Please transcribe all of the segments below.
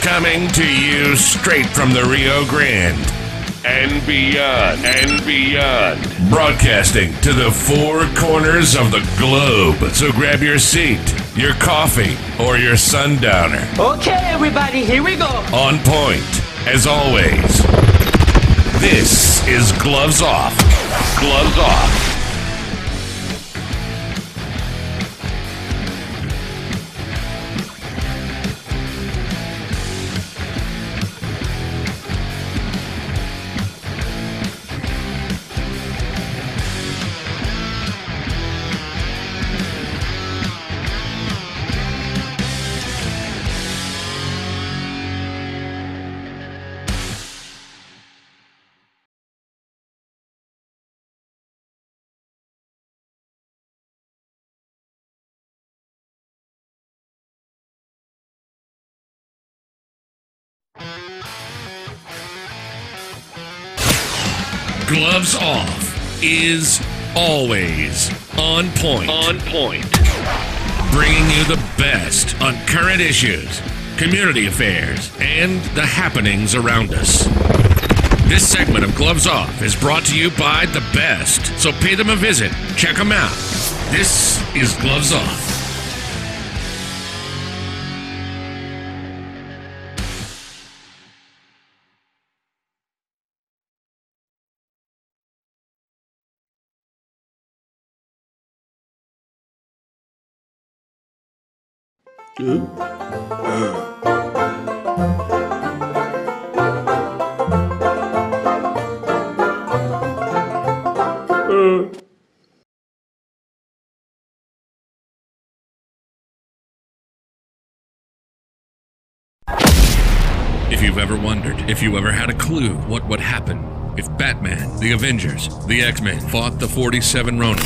Coming to you straight from the Rio Grande and beyond, broadcasting to the four corners of the globe. So grab your seat, your coffee, or your sundowner. Okay, everybody, here we go. On point, as always. This is Gloves Off. Gloves Off. Gloves Off is always on point. On point. Bringing you the best on current issues, community affairs, and the happenings around us. This segment of Gloves Off is brought to you by the best, so pay them a visit. Check them out. This is Gloves Off. If you've ever wondered, if you ever had a clue what would happen if Batman, the Avengers, the X-Men fought the 47 Ronin,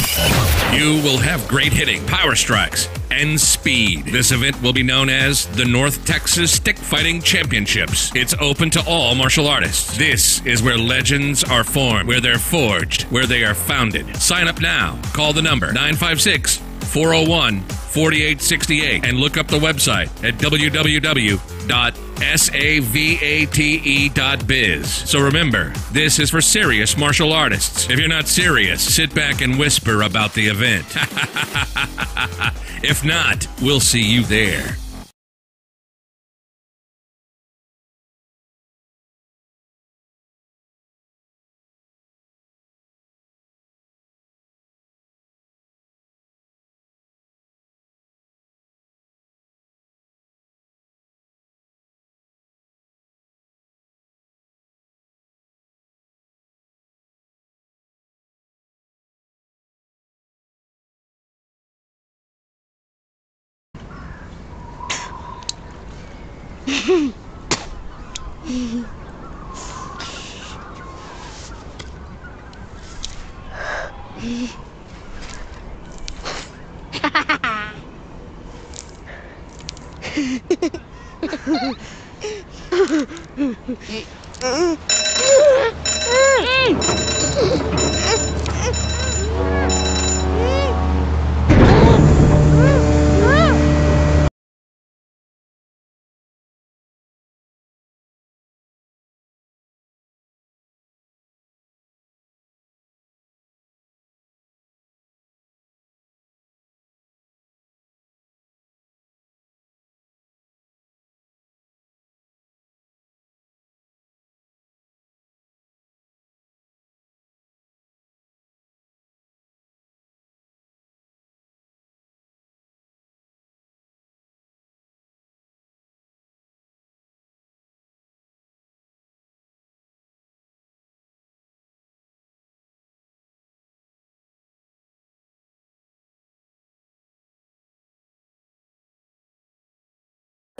you will have great hitting, power strikes, and speed. This event will be known as the North Texas Stick Fighting Championships. It's open to all martial artists. This is where legends are formed, where they're forged, where they are founded. Sign up now. Call the number 956-401-4868 and look up the website at www.savate.biz. So remember, this is for serious martial artists. If you're not serious, sit back and whisper about the event. If not, we'll see you there.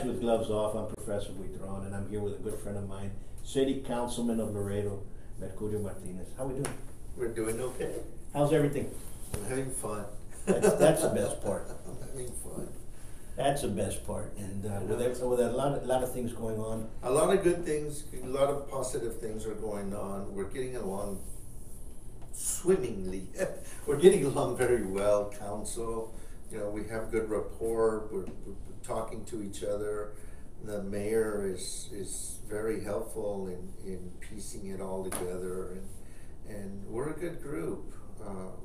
With Gloves Off, I'm Professor Buitron, and I'm here with a good friend of mine, Ciry Councilman of Laredo, Mercurio Martinez. How we doing? We're doing okay. How's everything? I'm having fun. That's the best part. I'm having fun. That's the best part, and with a lot of things going on. A lot of good things, a lot of positive things are going on. We're getting along swimmingly. We're getting along very well, council. You know, we have good rapport. We're talking to each other. the mayor is very helpful in piecing it all together, and we're a good group.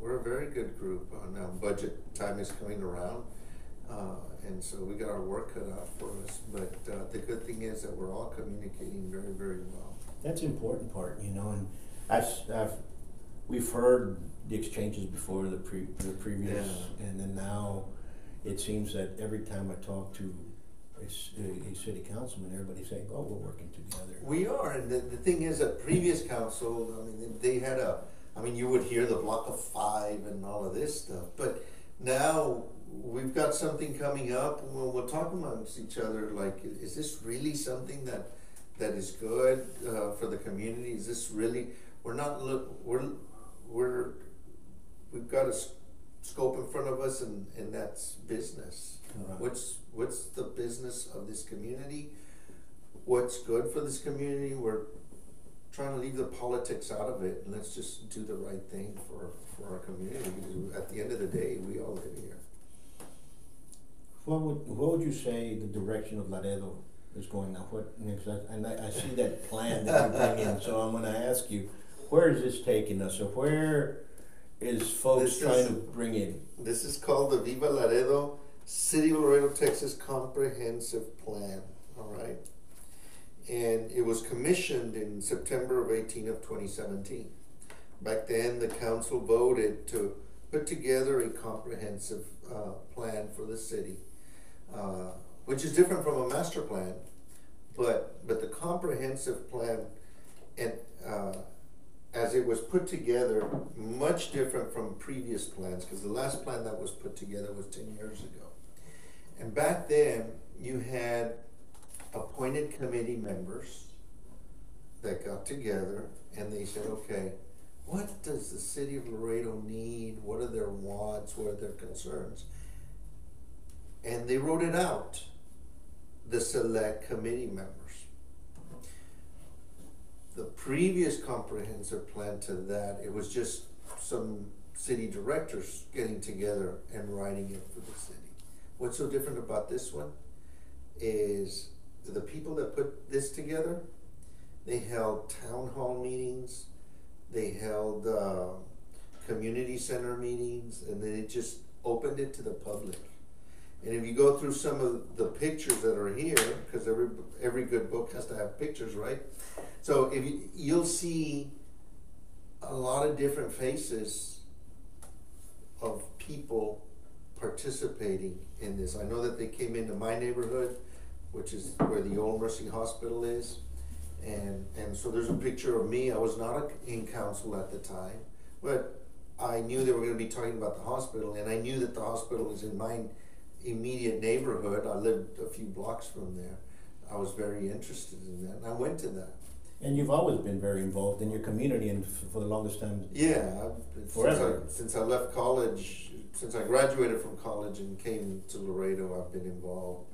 We're a very good group. Now budget time is coming around, and so we got our work cut out for us. But the good thing is that we're all communicating very, very well. That's the important part, you know, and we've heard the exchanges before, the previous, and then now it seems that every time I talk to a city councilman, everybody's saying, oh, we're working together. We are, and the thing is that previous council, I mean, they had you would hear the block of 5 and all of this stuff, but now we've got something coming up, and we'll talk amongst each other, like, is this really something that is good for the community? Is this really, we've got a scope in front of us, and that's business. Right. What's the business of this community? What's good for this community? We're trying to leave the politics out of it, and let's just do the right thing for our community, because at the end of the day, we all live here. What would you say the direction of Laredo is going now? What next? And I see that plan that you bring in, so I'm going to ask you, where is this taking us? So where is folks trying to bring in? This is called the Viva Laredo City of Laredo, Texas Comprehensive Plan, all right? And it was commissioned in September of 2017. Back then, the council voted to put together a comprehensive plan for the city, which is different from a master plan, but the comprehensive plan, and as it was put together, much different from previous plans, because the last plan that was put together was 10 years ago. And back then, you had appointed committee members that got together, and they said, okay, what does the city of Laredo need? What are their wants? What are their concerns? And they wrote it out, the select committee members. The previous comprehensive plan to that, it was just some city directors getting together and writing it for the city. What's so different about this one is the people that put this together, they held town hall meetings, they held community center meetings, and they just opened it to the public. And if you go through some of the pictures that are here, because every good book has to have pictures, right? So if you'll see a lot of different faces of people participating in this. I know that they came into my neighborhood, which is where the Old Mercy Hospital is, and so there's a picture of me. I was not in council at the time, but I knew they were going to be talking about the hospital, and I knew that the hospital is in my immediate neighborhood. I lived a few blocks from there. I was very interested in that, and I went to that. And you've always been very involved in your community, and for the longest time. Yeah, forever. Since I left college, since I graduated from college and came to Laredo, I've been involved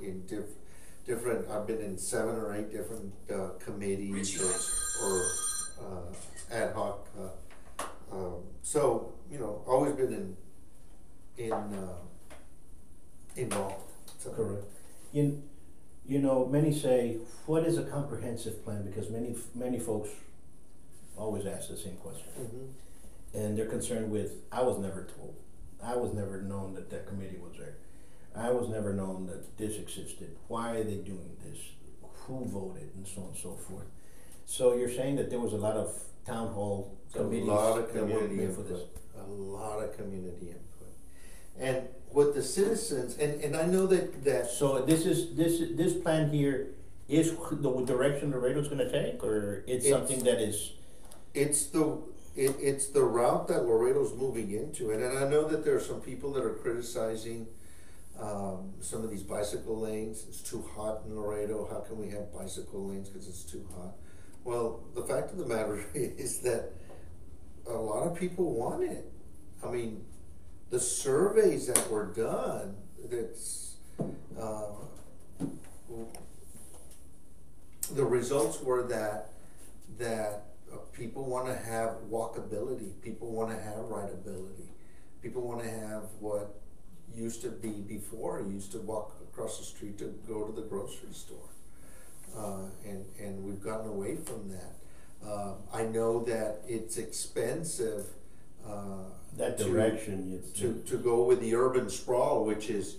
in different. I've been in 7 or 8 different committees or ad hoc. So always been involved. So. Correct. Many say, what is a comprehensive plan? Because many folks always ask the same question. Mm-hmm. And they're concerned with, I was never told. I was never known that committee was there. I was never known that this existed. Why are they doing this? Who voted? And so on and so forth. So you're saying that there was a lot of town hall committees that were made for this. A lot of community input. And what the citizens, and I know that so this plan here is the direction Laredo's going to take, or it's something that is. It's the route that Laredo's moving into, and I know that there are some people that are criticizing some of these bicycle lanes. It's too hot in Laredo. How can we have bicycle lanes because it's too hot? Well, the fact of the matter is that a lot of people want it. I mean, the surveys that were done, the results were that people want to have walkability, people want to have rideability, people want to have what used to be before. You used to walk across the street to go to the grocery store. And we've gotten away from that. I know that it's expensive that direction to go with the urban sprawl, which is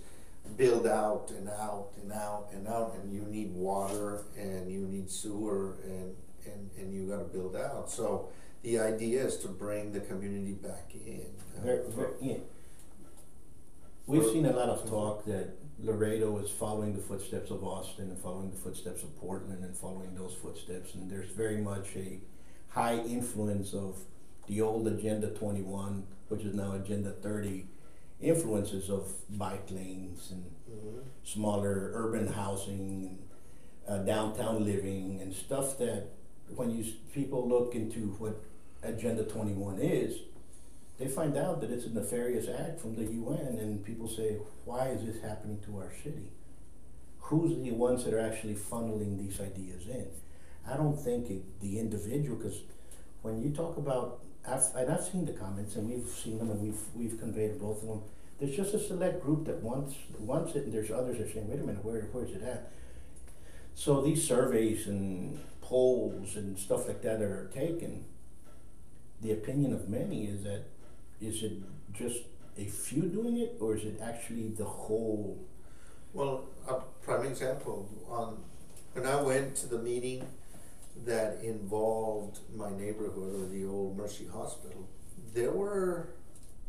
build out and out and out and out, and you need water and you need sewer and you got to build out. So the idea is to bring the community back in. Yeah. We've seen a lot of talk that Laredo is following the footsteps of Austin and following the footsteps of Portland and following those footsteps, and there's very much a high influence of the old Agenda 21, which is now Agenda 30, influences of bike lanes and smaller urban housing, downtown living, and stuff that when people look into what Agenda 21 is, they find out that it's a nefarious act from the UN, and people say, why is this happening to our city? Who's the ones that are actually funneling these ideas in? I don't think the individual, because when you talk about, I've seen the comments and we've seen them and we've conveyed both of them. There's just a select group that wants it, and there's others that are saying, wait a minute, where's it at? So these surveys and polls and stuff like that are taken. The opinion of many is that, is it just a few doing it, or is it actually the whole? Well, a prime example, when I went to the meeting that involved my neighborhood, or the old Mercy Hospital, there were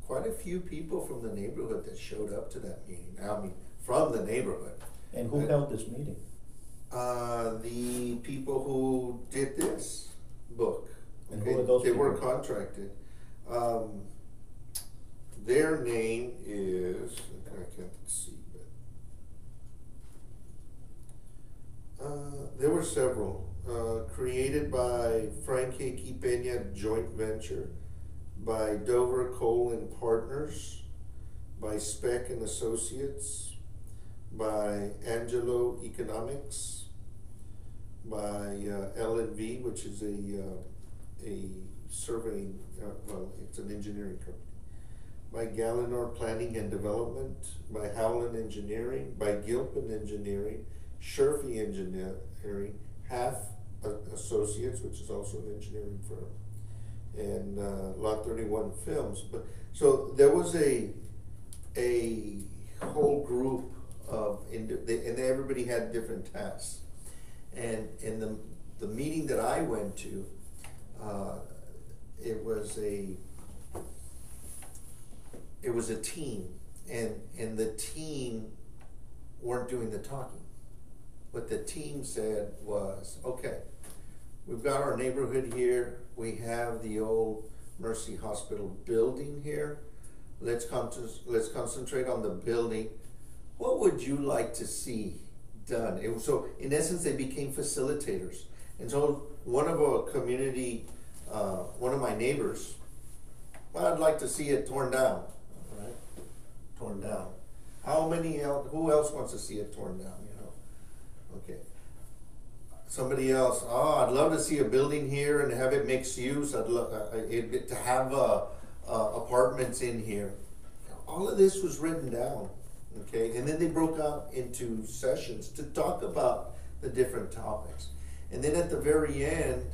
quite a few people from the neighborhood that showed up to that meeting. I mean, from the neighborhood. And who held this meeting? The people who did this book. And who are those They people? were contracted. Their name is, I can't see, but there were several. Created by Frank Hickey Peña Joint Venture, by Dover Coal and Partners, by Speck and Associates, by Angelo Economics, by L&V, which is a surveying, well, it's an engineering company, by Gallinar Planning and Development, by Howland Engineering, by Gilpin Engineering, Sherfy Engineering, Half Associates, which is also an engineering firm, and Lot 31 Films. But so there was a whole group of, and everybody had different tasks. And in the meeting that I went to, it was a team, and the team weren't doing the talking. What the team said was, okay, we've got our neighborhood here, we have the old Mercy Hospital building here, let's concentrate on the building. What would you like to see done? So in essence, they became facilitators. And so one of our community, one of my neighbors, well, I'd like to see it torn down, right? Torn down. Who else wants to see it torn down, you know? Okay. Somebody else, I'd love to see a building here and have it mixed use. I'd love to have apartments in here. All of this was written down, okay? And then they broke out into sessions to talk about the different topics. And then at the very end,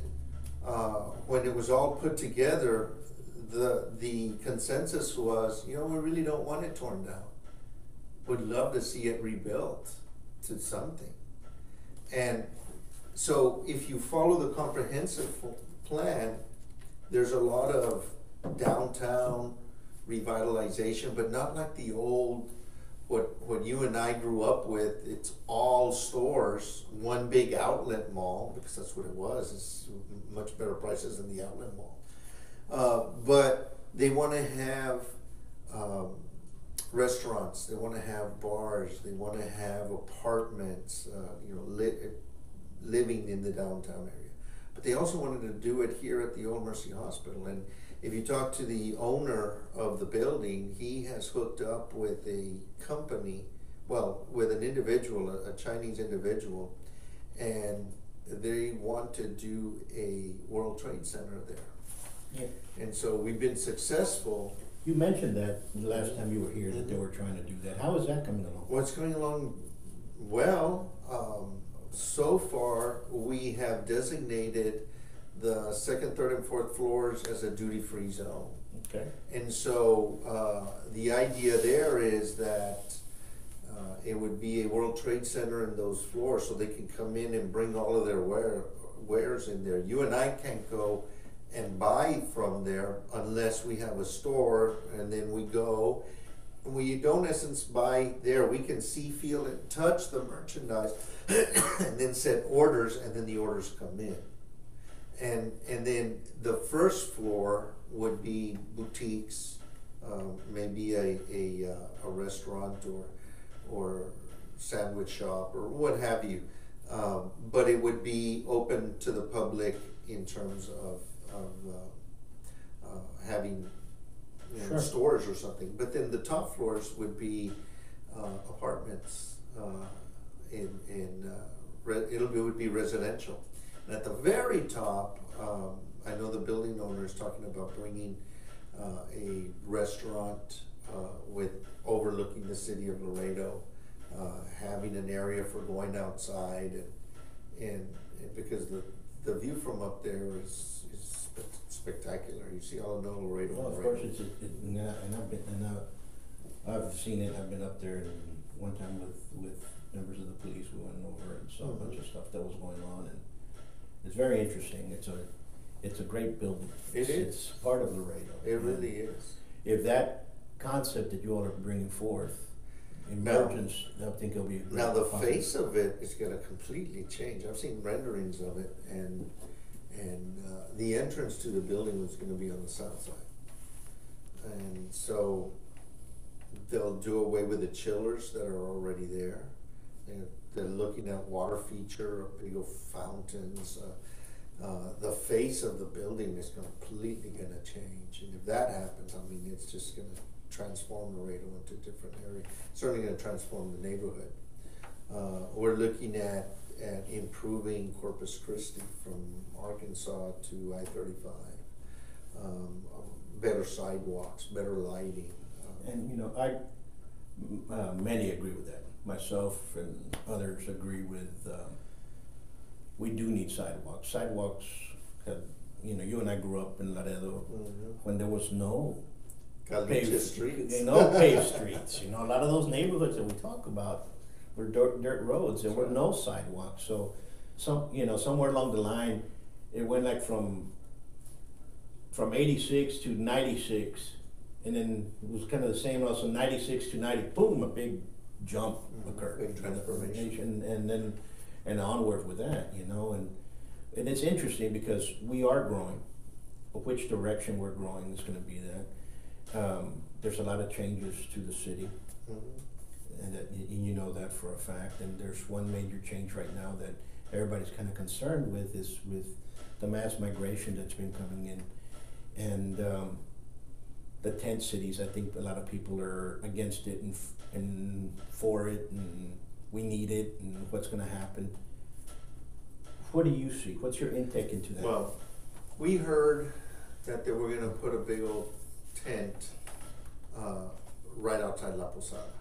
when it was all put together, the consensus was, you know, we really don't want it torn down. Would love to see it rebuilt to something. And so if you follow the comprehensive plan, there's a lot of downtown revitalization, but not like the old, what you and I grew up with. It's all stores, one big outlet mall, because that's what it was. It's much better prices than the outlet mall. But they want to have restaurants, they want to have bars, they want to have apartments, you know, living in the downtown area. But they also wanted to do it here at the Old Mercy Hospital. And if you talk to the owner of the building, he has hooked up with a company, well, with an individual, a Chinese individual, and they want to do a World Trade Center there. Yeah. And so we've been successful You mentioned that the last time you were here, that they were trying to do that. How is that coming along? What's going along well? So far, we have designated the second, third, and fourth floors as a duty-free zone. Okay. And so the idea there is that it would be a World Trade Center in those floors, so they can come in and bring all of their wares in there. You and I can't go and buy from there unless we have a store, and then we go. We don't, in essence, buy there. We can see, feel, and touch the merchandise, and then set orders, and then the orders come in. And then the first floor would be boutiques, maybe a restaurant or sandwich shop or what have you. But it would be open to the public in terms of having Sure. stores or something. But then the top floors would be apartments. It would be residential. And at the very top, I know the building owner is talking about bringing a restaurant with overlooking the city of Laredo, having an area for going outside, and because the view from up there is spectacular. You see all of Laredo. Well, of course, I've seen it. I've been up there one time with members of the police. We went over and saw a bunch of stuff that was going on, and it's very interesting. It's a great building. It's part of Laredo. It really is. If that concept that you all are bringing forth emerges, I think it'll be a great. Now the face of it is going to completely change. I've seen renderings of it, and the entrance to the building was going to be on the south side, and so they'll do away with the chillers that are already there. They're looking at water feature, big old fountains. The face of the building is completely going to change, and if that happens, I mean, it's just going to transform Laredo into a different area. Certainly going to transform the neighborhood. We're looking at improving Corpus Christi from Arkansas to I-35, better sidewalks, better lighting. And many agree with that. Myself and others agree with. We do need sidewalks. Sidewalks have, you and I grew up in Laredo when there was no paved streets. No paved streets. A lot of those neighborhoods that we talk about were dirt roads. There were no sidewalks. So somewhere along the line, it went like from 86 to 96, and then it was kind of the same also 96 to 90. Boom, a big jump occurred. Big transformation. And onward with that, and it's interesting because we are growing, but which direction we're growing is going to be that. There's a lot of changes to the city, and you know that for a fact. And there's one major change right now that everybody's kind of concerned with is with the mass migration that's been coming in, and the tent cities. I think a lot of people are against it and for it, and we need it, and what's going to happen. What do you see? What's your intake into that? Well, we heard that they were going to put a big old tent right outside La Posada.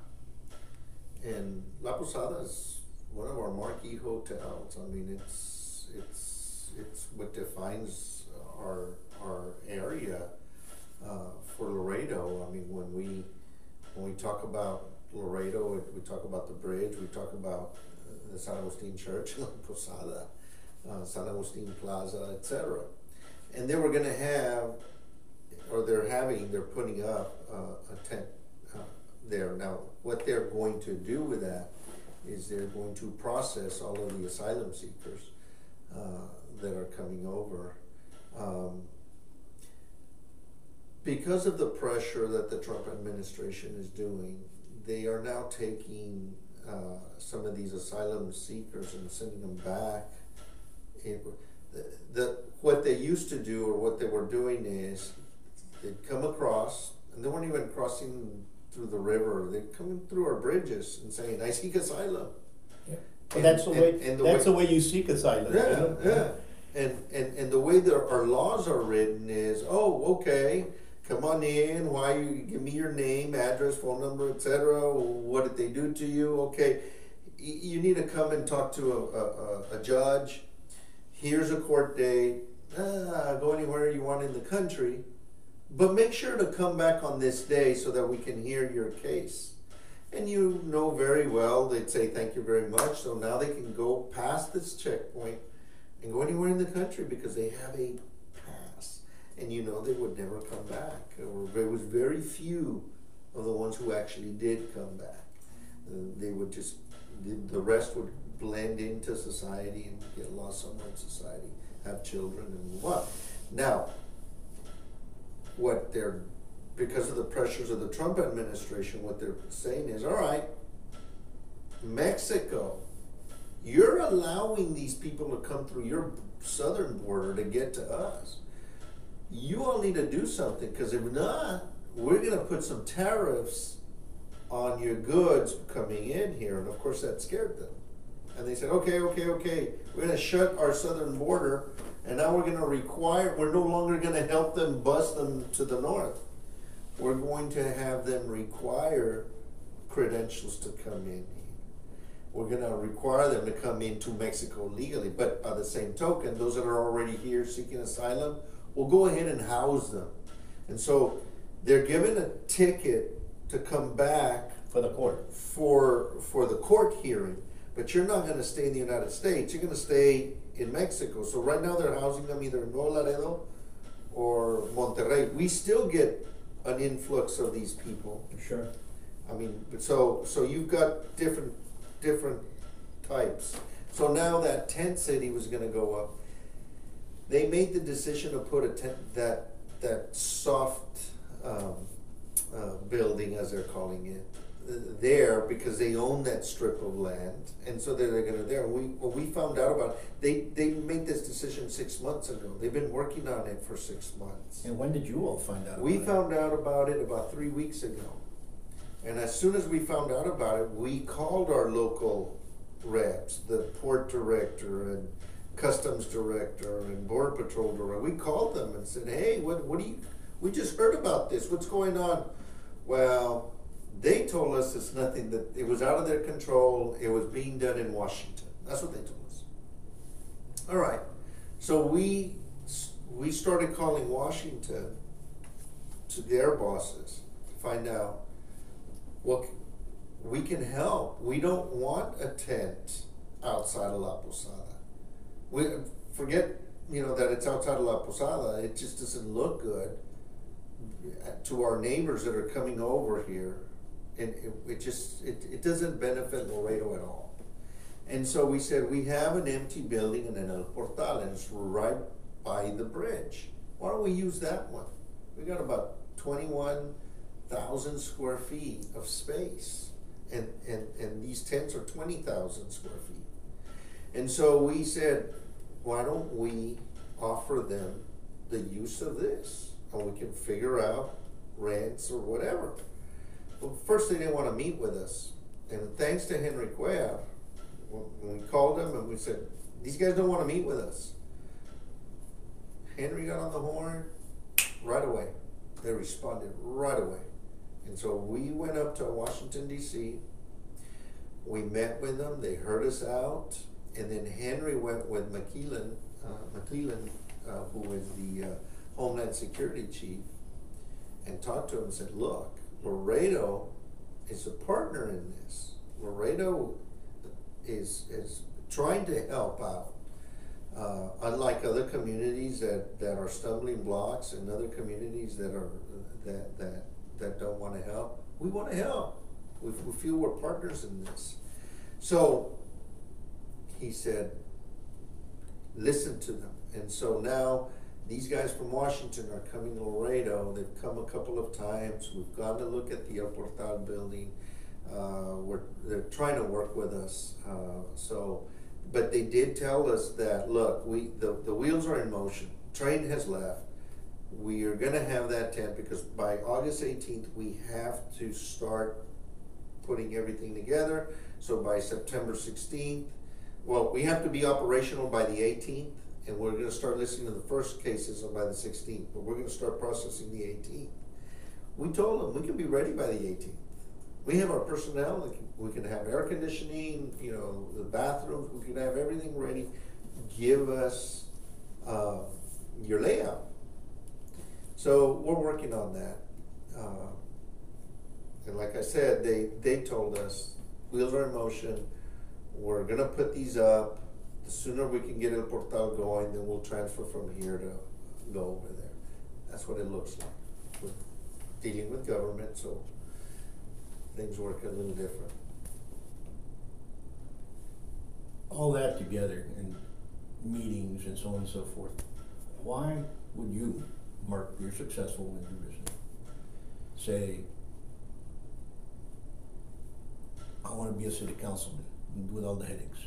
And La Posada is one of our marquee hotels. I mean, it's what defines our area for Laredo. I mean, when we talk about Laredo, we talk about the bridge, we talk about the San Agustin Church, La Posada, San Agustin Plaza, etc. And they were going to have, or they're putting up a tent there. Now, what they're going to do with that is they're going to process all of the asylum seekers that are coming over. Because of the pressure that the Trump administration is doing, they are now taking some of these asylum seekers and sending them back. What they used to do, or what they were doing, is they'd come across, and they weren't even crossing through the river. They'd come through our bridges and saying, "I seek asylum." Yeah. And that's the way you seek asylum. Yeah, yeah. And the way our laws are written is, oh, okay, come on in, why you give me your name, address, phone number, etc. What did they do to you? Okay, you need to come and talk to a judge. Here's a court date. Go anywhere you want in the country, but make sure to come back on this day so that we can hear your case. And you know very well, they'd say thank you very much. So now they can go past this checkpoint and go anywhere in the country because they have a pass. And you know they would never come back. There was very few of the ones who actually did come back. They would just, the rest would blend into society and get lost somewhere in society, have children and move on. Now, because of the pressures of the Trump administration, what they're saying is, all right, Mexico, you're allowing these people to come through your southern border to get to us. You all need to do something, because if not, we're going to put some tariffs on your goods coming in here. And of course that scared them. And they said, okay, we're going to shut our southern border, and now we're going to require, we're no longer going to help them bust them to the north. We're going to have them require credentials to come in. We're going to require them to come into Mexico legally. But by the same token, those that are already here seeking asylum, we'll go ahead and house them. And so they're given a ticket to come back For the court. For the court hearing. But you're not going to stay in the United States. You're going to stay in Mexico. So right now they're housing them either in Nuevo Laredo or Monterrey. We still get an influx of these people. Sure. I mean, so you've got different types. So now that tent city was going to go up. They made the decision to put a tent, that soft building, as they're calling it, there because they own that strip of land, and so they're going to there. When we found out about it, they made this decision 6 months ago. They've been working on it for 6 months. And when did you all find out? We found out about it about 3 weeks ago, and as soon as we found out about it, we called our local reps, the port director and customs director and border patrol director. We called them and said, "Hey, what do you? We just heard about this. What's going on?" Well, they told us it's nothing, that it was out of their control. It was being done in Washington. That's what they told us. All right. So we started calling Washington to their bosses to find out what we can help. We don't want a tent outside of La Posada. We forget, that it's outside of La Posada. It just doesn't look good to our neighbors that are coming over here. And it doesn't benefit Laredo at all. And so we said, we have an empty building in El Portal, and it's right by the bridge. Why don't we use that one? We got about 21,000 square feet of space. And these tents are 20,000 square feet. And so we said, why don't we offer them the use of this? And we can figure out rents or whatever. Well, first they didn't want to meet with us. And thanks to Henry Cuellar, when we called them and we said, these guys don't want to meet with us. Henry got on the horn right away. They responded right away. And so we went up to Washington, D.C. We met with them. They heard us out. And then Henry went with McClellan, who is the Homeland Security Chief, and talked to him and said, look, Laredo is a partner in this. Laredo is trying to help out. Unlike other communities that are stumbling blocks, and other communities that don't want to help, we want to help. We feel we're partners in this. So he said, listen to them. And so now these guys from Washington are coming to Laredo. They've come a couple of times. We've gone to look at the El Portal building. They're trying to work with us. But they did tell us that, look, the wheels are in motion. Train has left. We are going to have that tent because by August 18th, we have to start putting everything together. So by September 16th, well, we have to be operational by the 18th, and we're gonna start listening to the first cases by the 16th, but we're gonna start processing the 18th. We told them we can be ready by the 18th. We have our personnel, we can have air conditioning, you know, the bathrooms, we can have everything ready. Give us your layout. So we're working on that. And like I said, they told us, wheels are in motion, we're gonna put these up. The sooner we can get El Portal going, then we'll transfer from here to go over there. That's what it looks like. We're dealing with government, so things work a little different. All that together in meetings and so on and so forth. Why would you, Mark, you're successful in your business, say, I want to be a city councilman with all the headaches?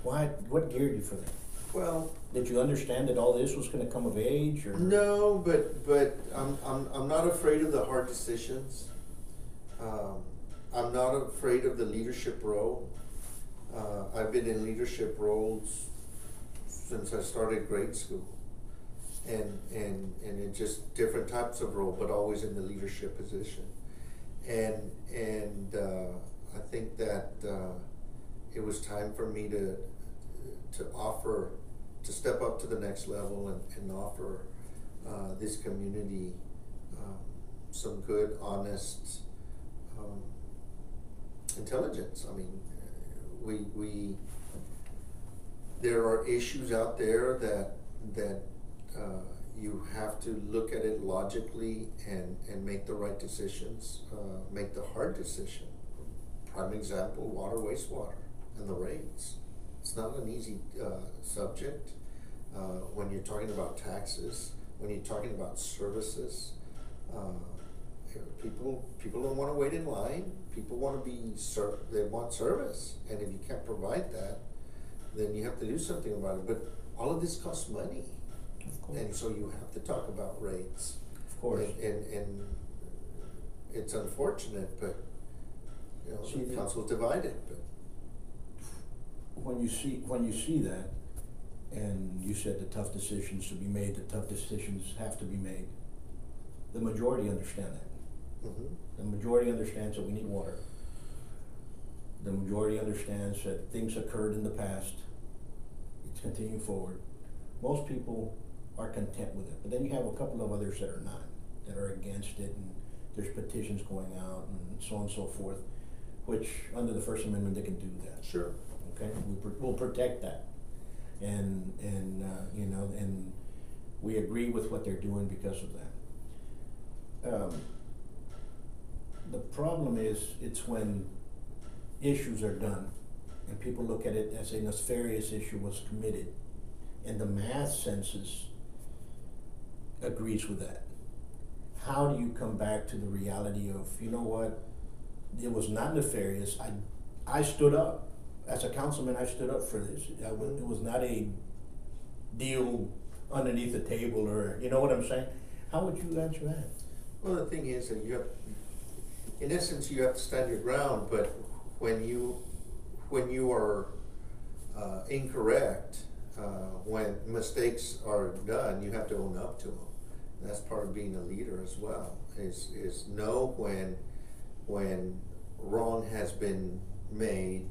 Why? What geared you for that? Well, did you understand that all this was going to come of age, or no? But I'm not afraid of the hard decisions. I'm not afraid of the leadership role. I've been in leadership roles since I started grade school, and in just different types of role, but always in the leadership position. And I think that it was time for me to step up to the next level and offer this community some good, honest intelligence. I mean, there are issues out there that you have to look at it logically and make the right decisions, make the hard decision. Prime example, water, wastewater, and the rates. It's not an easy subject when you're talking about taxes, when you're talking about services. People don't want to wait in line. People want to be they want service, and if you can't provide that, then you have to do something about it. But all of this costs money, of course, and so you have to talk about rates. Of course, and it's unfortunate, but you know, the council's divided. But when you see that, and you said the tough decisions to be made, the tough decisions have to be made. The majority understand that. Mm-hmm. The majority understands that we need water. The majority understands that things occurred in the past. It's continuing forward. Most people are content with it, but then you have a couple of others that are not, that are against it, and there's petitions going out and so on and so forth, which under the First Amendment they can do that. Sure. Okay, we'll protect that, and you know, and we agree with what they're doing because of that. The problem is, it's when issues are done and people look at it as a nefarious issue was committed, and the mass census agrees with that. How do you come back to the reality of, you know what, it was not nefarious, I stood up. As a councilman, I stood up for this. It was not a deal underneath the table, or, you know what I'm saying? How would you answer that? Well, the thing is that you have, in essence, you have to stand your ground, but when you are incorrect, when mistakes are done, you have to own up to them. And that's part of being a leader as well, is know when wrong has been made,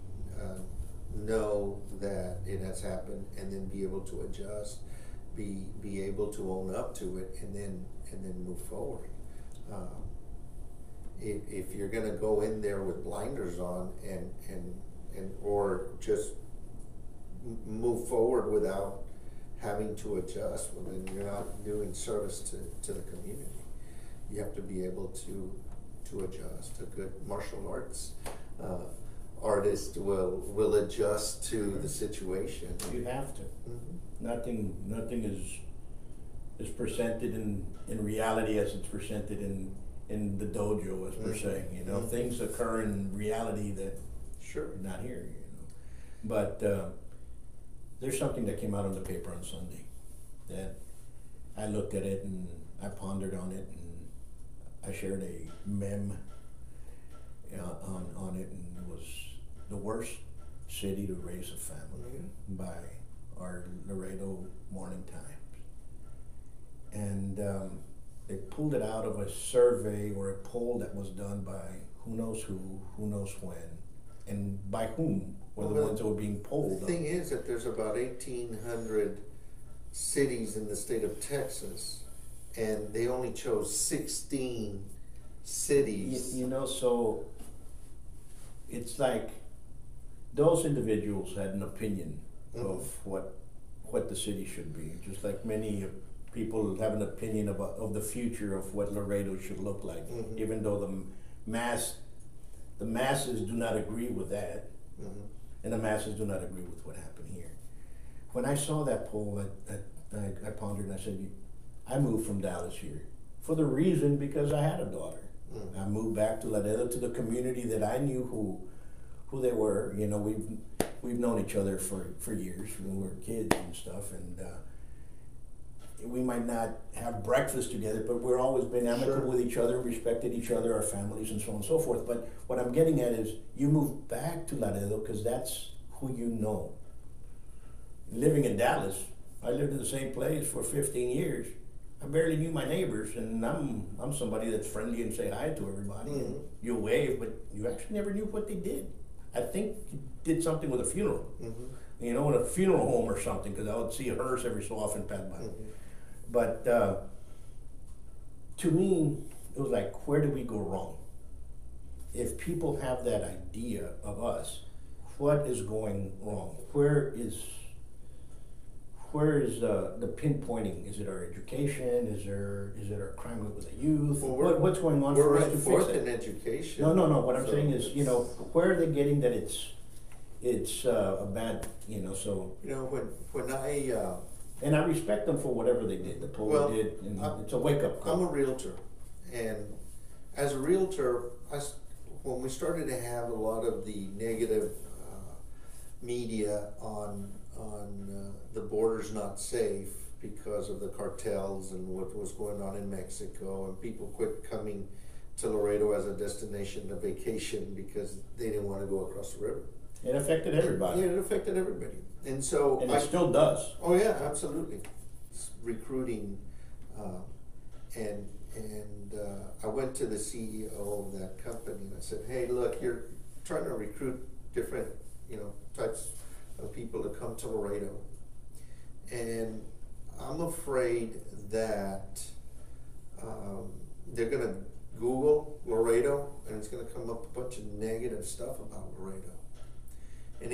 know that it has happened, and then be able to adjust, be able to own up to it, and then move forward. If you're going to go in there with blinders on and or just move forward without having to adjust, well, then you're not doing service to the community. You have to be able to adjust. A good martial arts artist will adjust to the situation. You have to. Mm-hmm. Nothing is presented in reality as it's presented in the dojo, as per se. You know, things occur in reality that sure not here. You know, but there's something that came out on the paper on Sunday that I looked at it and I pondered on it, and I shared a meme on it, and it was the worst city to raise a family by or Laredo Morning Times. And they pulled it out of a survey or a poll that was done by who knows who knows when, and by whom were the ones that were being polled. The thing is that there's about 1,800 cities in the state of Texas, and they only chose 16 cities. You know, so it's like those individuals had an opinion of what the city should be, just like many people have an opinion of the future of what Laredo should look like, even though the masses do not agree with that, and the masses do not agree with what happened here. When I saw that poll, I pondered and I said, I moved from Dallas here for the reason because I had a daughter. I moved back to Laredo, to the community that I knew who they were. You know, we've known each other for years when we were kids and stuff, and we might not have breakfast together, but we're always been amicable with each other, respected each other, our families, and so on and so forth. But what I'm getting at is you move back to Laredo because that's who you know. Living in Dallas, I lived in the same place for 15 years. I barely knew my neighbors, and I'm somebody that's friendly and say hi to everybody, and you wave, but you actually never knew what they did. I think you did something with a funeral, you know, in a funeral home or something, because I would see a hearse every so often pass by. But to me, it was like, where did we go wrong? If people have that idea of us, what is going wrong? Where is the pinpointing? Is it our education? Is it our crime with the youth? Well, what's going on we're for us right to forth fix it? in education. No. What I'm saying is, you know, where are they getting that it's a bad, you know? So You know, when I and I respect them for whatever they did. The poll they did, and it's a wake up call. I'm a realtor, and as a realtor, when we started to have a lot of the negative media on the borders not safe because of the cartels and what was going on in Mexico, and people quit coming to Laredo as a destination, a vacation, because they didn't want to go across the river. It affected everybody. Yeah, it affected everybody, and so And it still does. Oh yeah, absolutely. It's recruiting, and I went to the CEO of that company and I said, "Hey, look, you're trying to recruit different, types of people to come to Laredo, and I'm afraid that they're gonna Google Laredo and it's gonna come up a bunch of negative stuff about Laredo. And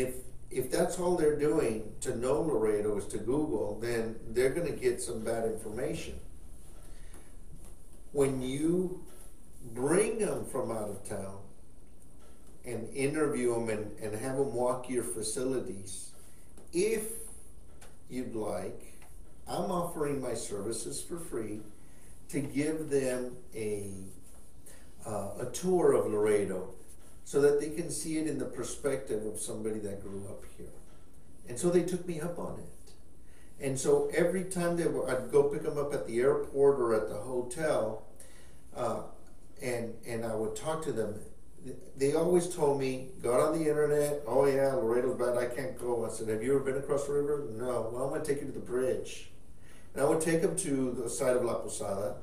if that's all they're doing to know Laredo is to Google, then they're going to get some bad information. When you bring them from out of town and interview them and have them walk your facilities, if you'd like, I'm offering my services for free to give them a tour of Laredo, so that they can see it in the perspective of somebody that grew up here. And so they took me up on it. And so every time I'd go pick them up at the airport or at the hotel, and I would talk to them, they always told me, got on the internet, oh yeah, Laredo's bad, I can't go. I said, have you ever been across the river? No. Well, I'm going to take you to the bridge. And I would take them to the side of La Posada.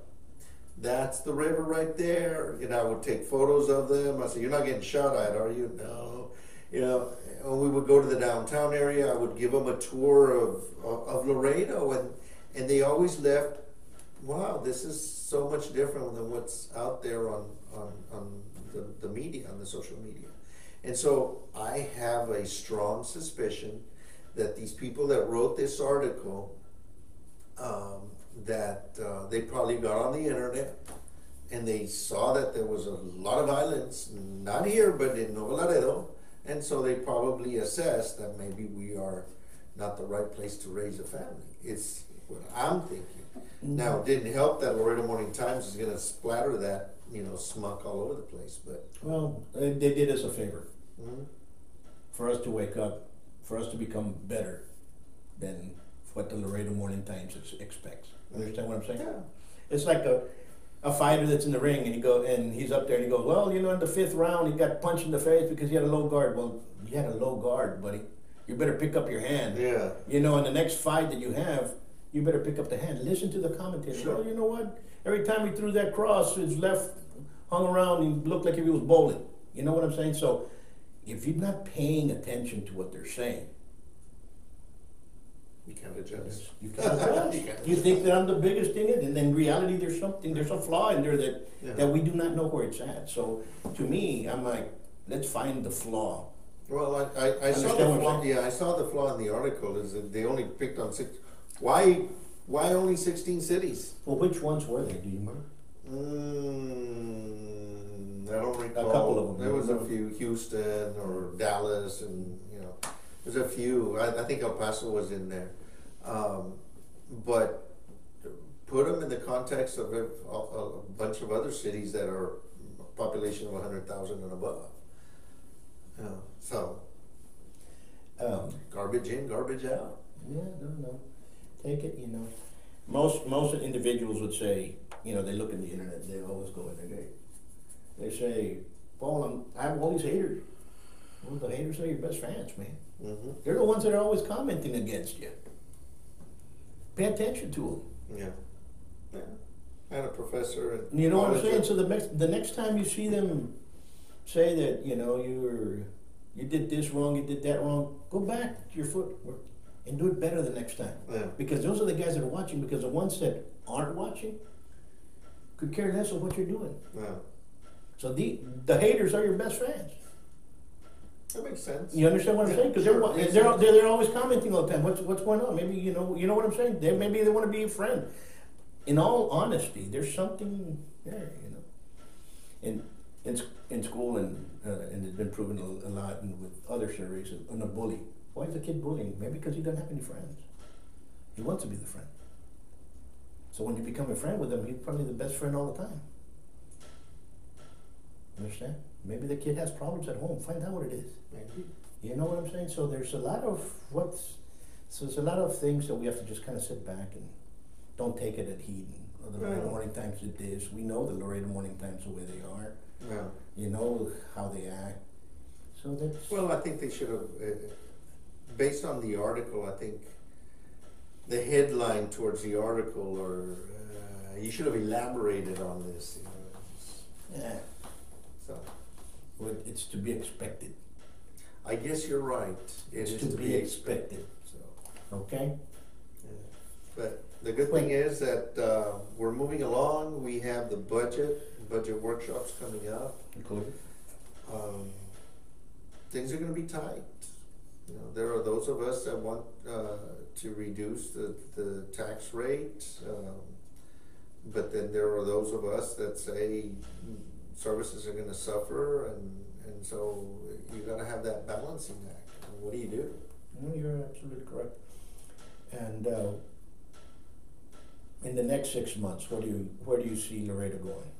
That's the river right there. I would take photos of them. I said, you're not getting shot at, are you? No. And we would go to the downtown area. I would give them a tour of Laredo, and they always left, wow, this is so much different than what's out there on the media, on the social media. And so I have a strong suspicion that these people that wrote this article, that they probably got on the internet and they saw that there was a lot of violence, not here, but in Nuevo Laredo, and so they probably assessed that maybe we are not the right place to raise a family. It's what I'm thinking. Now, it didn't help that Laredo Morning Times is going to splatter that, smuck all over the place, but... Well, they did us a favor. For us to wake up, for us to become better than what the Laredo Morning Times expects. Understand what I'm saying? Yeah. It's like a fighter that's in the ring and he's up there and he goes, well, in the 5th round he got punched in the face because he had a low guard. Well, you had a low guard, buddy. you better pick up your hand. Yeah. You know, in the next fight that you have, you better pick up the hand. Listen to the commentator. Sure. Well, you know what? Every time he threw that cross, his left hung around and looked like if he was bowling. You know what I'm saying? So if you're not paying attention to what they're saying, You can't adjust. you can't adjust. You think that I'm the biggest in it, and in reality there's a flaw in there that we do not know where it's at. So to me, I'm like, let's find the flaw. Well, I saw Understand the what I'm flaw. saying? Yeah, I saw the flaw in the article is that they only picked on six. Why only 16 cities? Well, which ones were they? Do you remember? I don't recall. A couple of them. There was a few, Houston or Dallas, and there's a few. I think El Paso was in there, but put them in the context of a bunch of other cities that are population of 100,000 and above. So garbage in, garbage out. Yeah, no. Take it, Most individuals would say, they look in the internet, they always go in there. They say, Paul, I have all these haters. Well, the haters are your best fans, man. Mm-hmm. They're the ones that are always commenting against you. Pay attention to them. Yeah. I had a professor in You know what I'm college saying? So the next time you see them say that, you did this wrong, you did that wrong, go back to your footwork and do it better the next time. Yeah. Because those are the guys that are watching, because the ones that aren't watching could care less of what you're doing. Yeah. So the haters are your best fans. That makes sense. You understand what I'm saying? Because they're always commenting all the time. What's going on? Maybe you know what I'm saying. Maybe they want to be a friend. In all honesty, there's something there. In school and it's been proven a lot and with other surveys. On a bully, why is the kid bullying? Maybe because he doesn't have any friends. He wants to be the friend. So when you become a friend with him, he's probably the best friend all the time. Understand? Maybe the kid has problems at home. Find out what it is. Maybe. You know what I'm saying? So there's a lot of things that we have to just kind of sit back and don't take it at heat. The Laredo Morning Times did this. We know the Laredo Morning Times the way they are. Yeah. You know how they act. So that's... Well, I think they should have, based on the article, I think the headline towards the article, or you should have elaborated on this. Yeah. So. Well, it's to be expected. I guess you're right. It's to be expected. So. Okay? Yeah. But the good thing is that we're moving along. We have the budget workshops coming up. Included? Things are going to be tight. There are those of us that want to reduce the tax rate, but then there are those of us that say services are going to suffer, and so you got to have that balancing act. What do you do? No, you're absolutely correct. And in the next 6 months, where do you see Laredo going?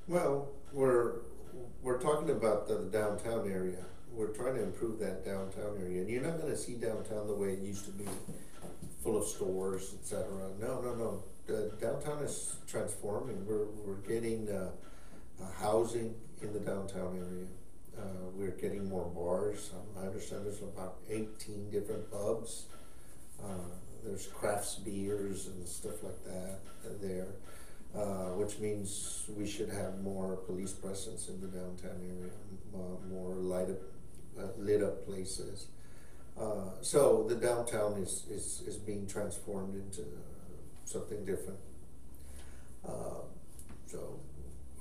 Well, we're talking about the downtown area. We're trying to improve that downtown area, and you're not going to see downtown the way it used to be, full of stores, etc. No. The downtown is transforming. We're getting housing in the downtown area. We're getting more bars. I understand there's about 18 different pubs. There's crafts beers and stuff like that there, which means we should have more police presence in the downtown area, more lit up places. So the downtown is being transformed into something different. So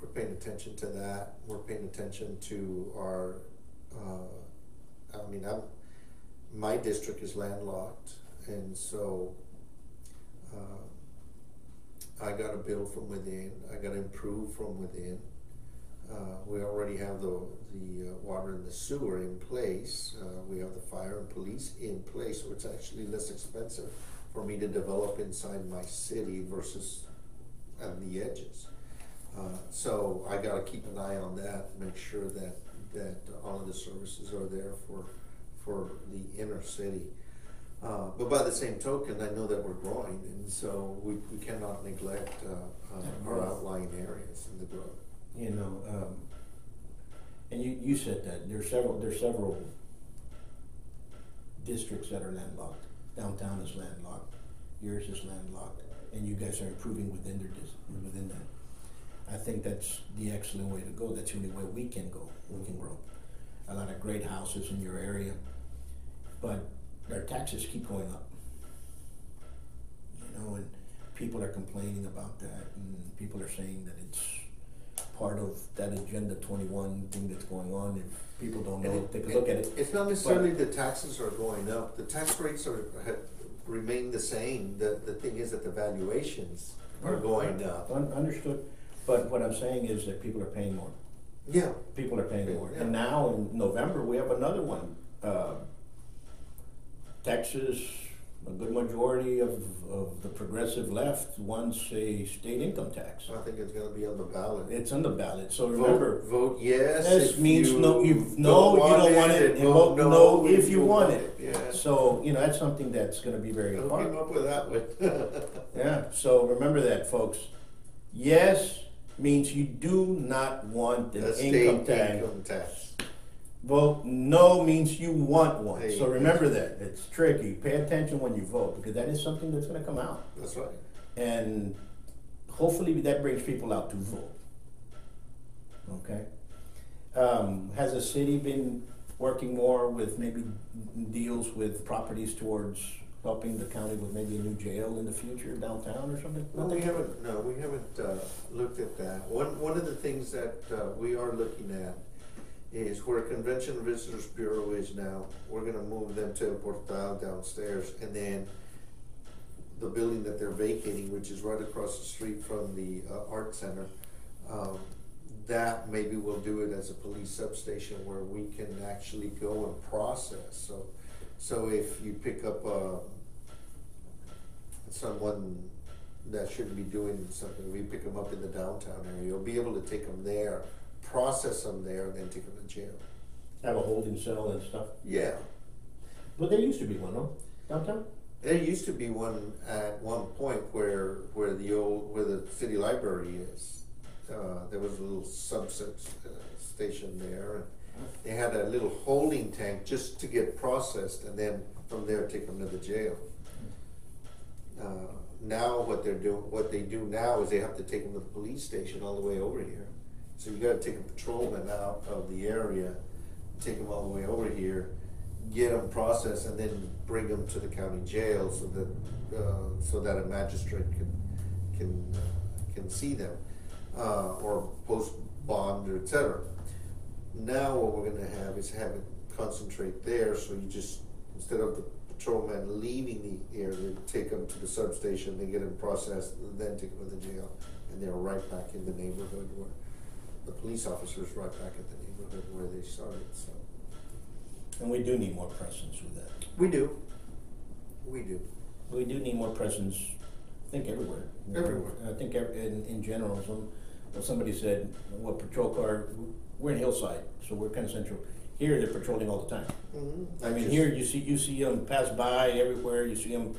we're paying attention to that. We're paying attention to our, my district is landlocked, and so I got to build from within. I got to improve from within. We already have the water and the sewer in place. We have the fire and police in place, so it's actually less expensive for me to develop inside my city versus at the edges. So I got to keep an eye on that, make sure that all of the services are there for the inner city. But by the same token, I know that we're growing, and so we cannot neglect our outlying areas in the growth. And you said that there's several districts that are landlocked. Downtown is landlocked, yours is landlocked, and you guys are improving within within that. I think that's the excellent way to go. That's the only way we can go. We can grow. A lot of great houses in your area, but our taxes keep going up. You know, and people are complaining about that, and people are saying that it's part of that Agenda 21 thing that's going on. If people don't know, take a look at it. It's not necessarily the taxes are going up. The tax rates have remained the same. The thing is that the valuations are going up. Understood. But what I'm saying is that people are paying more. Yeah. People are paying more. Yeah. And now in November, we have another one. Texas, a good majority of the progressive left wants a state income tax. I think it's going to be on the ballot. It's on the ballot. So remember, vote yes. Yes means you no. You don't want it. And vote no if you want it. Yeah. So that's something that's going to be very Who important. came up with that one? Yeah. So remember that, folks. Yes means you do not want an income tax. Vote no means you want one. Hey, so remember that. It's tricky. Pay attention when you vote, because that is something that's going to come out. That's right. And hopefully that brings people out to vote. Okay? Has the city been working more with maybe deals with properties towards helping the county with maybe a new jail in the future downtown or something? No, we haven't. No, we haven't looked at that. One of the things that we are looking at is where Convention and Visitors Bureau is now. We're going to move them to El Portal downstairs, and then the building that they're vacating, which is right across the street from the art center. That maybe we'll do it as a police substation where we can actually go and process. So if you pick up someone that shouldn't be doing something, we pick them up in the downtown area, you'll be able to take them there, process them there, and then take them to jail. Have a holding cell and stuff? Yeah. But there used to be one, no? Downtown? There used to be one at one point where the city library is. There was a little station there, and they had a little holding tank just to get processed, and then from there take them to the jail. Now what they do now is they have to take them to the police station all the way over here. So you got to take a patrolman out of the area, take them all the way over here, get them processed, and then bring them to the county jail so that a magistrate can see them or post bond or etc. Now what we're going to have is have it concentrate there. So you just, instead of the patrolman leaving the area, take them to the substation, they get them processed, and then take them to the jail, and they're right back in the neighborhood where the police officers right back at the neighborhood where they started. So. And we do need more presence with that. We do. We do. We do need more presence, I think, everywhere. Everywhere. I think in general, somebody said, what patrol car, we're in Hillside, so we're kind of central. Here they're patrolling all the time. Mm-hmm. I mean, here you see them pass by everywhere, you see them.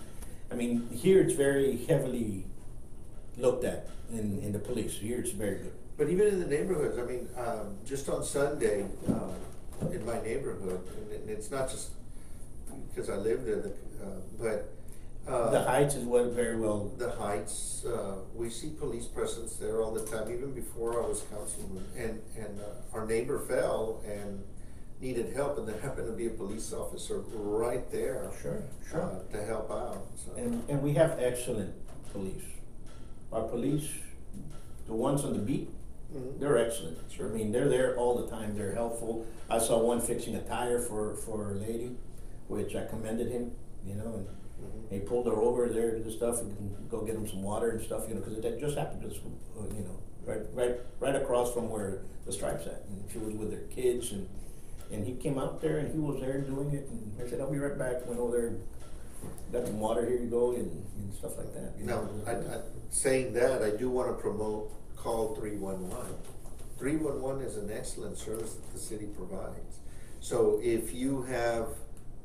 I mean, here it's very heavily looked at in the police. Here it's very good. But even in the neighborhoods, I mean, just on Sunday, in my neighborhood, and it's not just because I live there, but the Heights is what very well. The Heights, we see police presence there all the time, even before I was councilman. And our neighbor fell and needed help, and there happened to be a police officer right there. Sure. To help out. So. And we have excellent police. Our police, the ones on the beat, mm-hmm. they're excellent. Sure. I mean, they're there all the time. They're helpful. I saw one fixing a tire for a lady, which I commended him, and mm-hmm. he pulled her over there to the stuff and go get him some water and stuff, because that just happened just, right across from where the Stripes at. And she was with her kids, and he came out there and he was there doing it, and I said, I'll be right back. Went over there, got some water, here you go, and stuff like that. Now, saying that, I do want to promote Call 311. 311 is an excellent service that the city provides. So if you have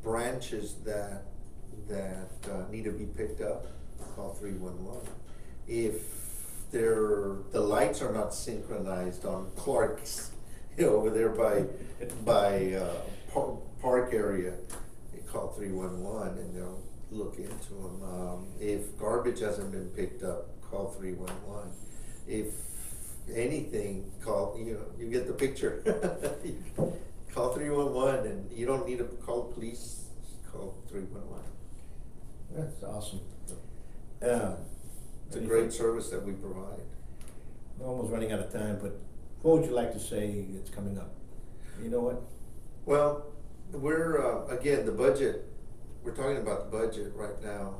branches that need to be picked up, call 311. If the lights are not synchronized on Clark's, over there by park area, you call 311 and they'll look into them. If garbage hasn't been picked up, call 311. If anything, you get the picture. Call 311, and you don't need to call police, call 311. That's awesome. It's a great service that we provide. We're almost running out of time, but what would you like to say that's coming up? You know what? Well, we're, again, the budget, we're talking about the budget right now,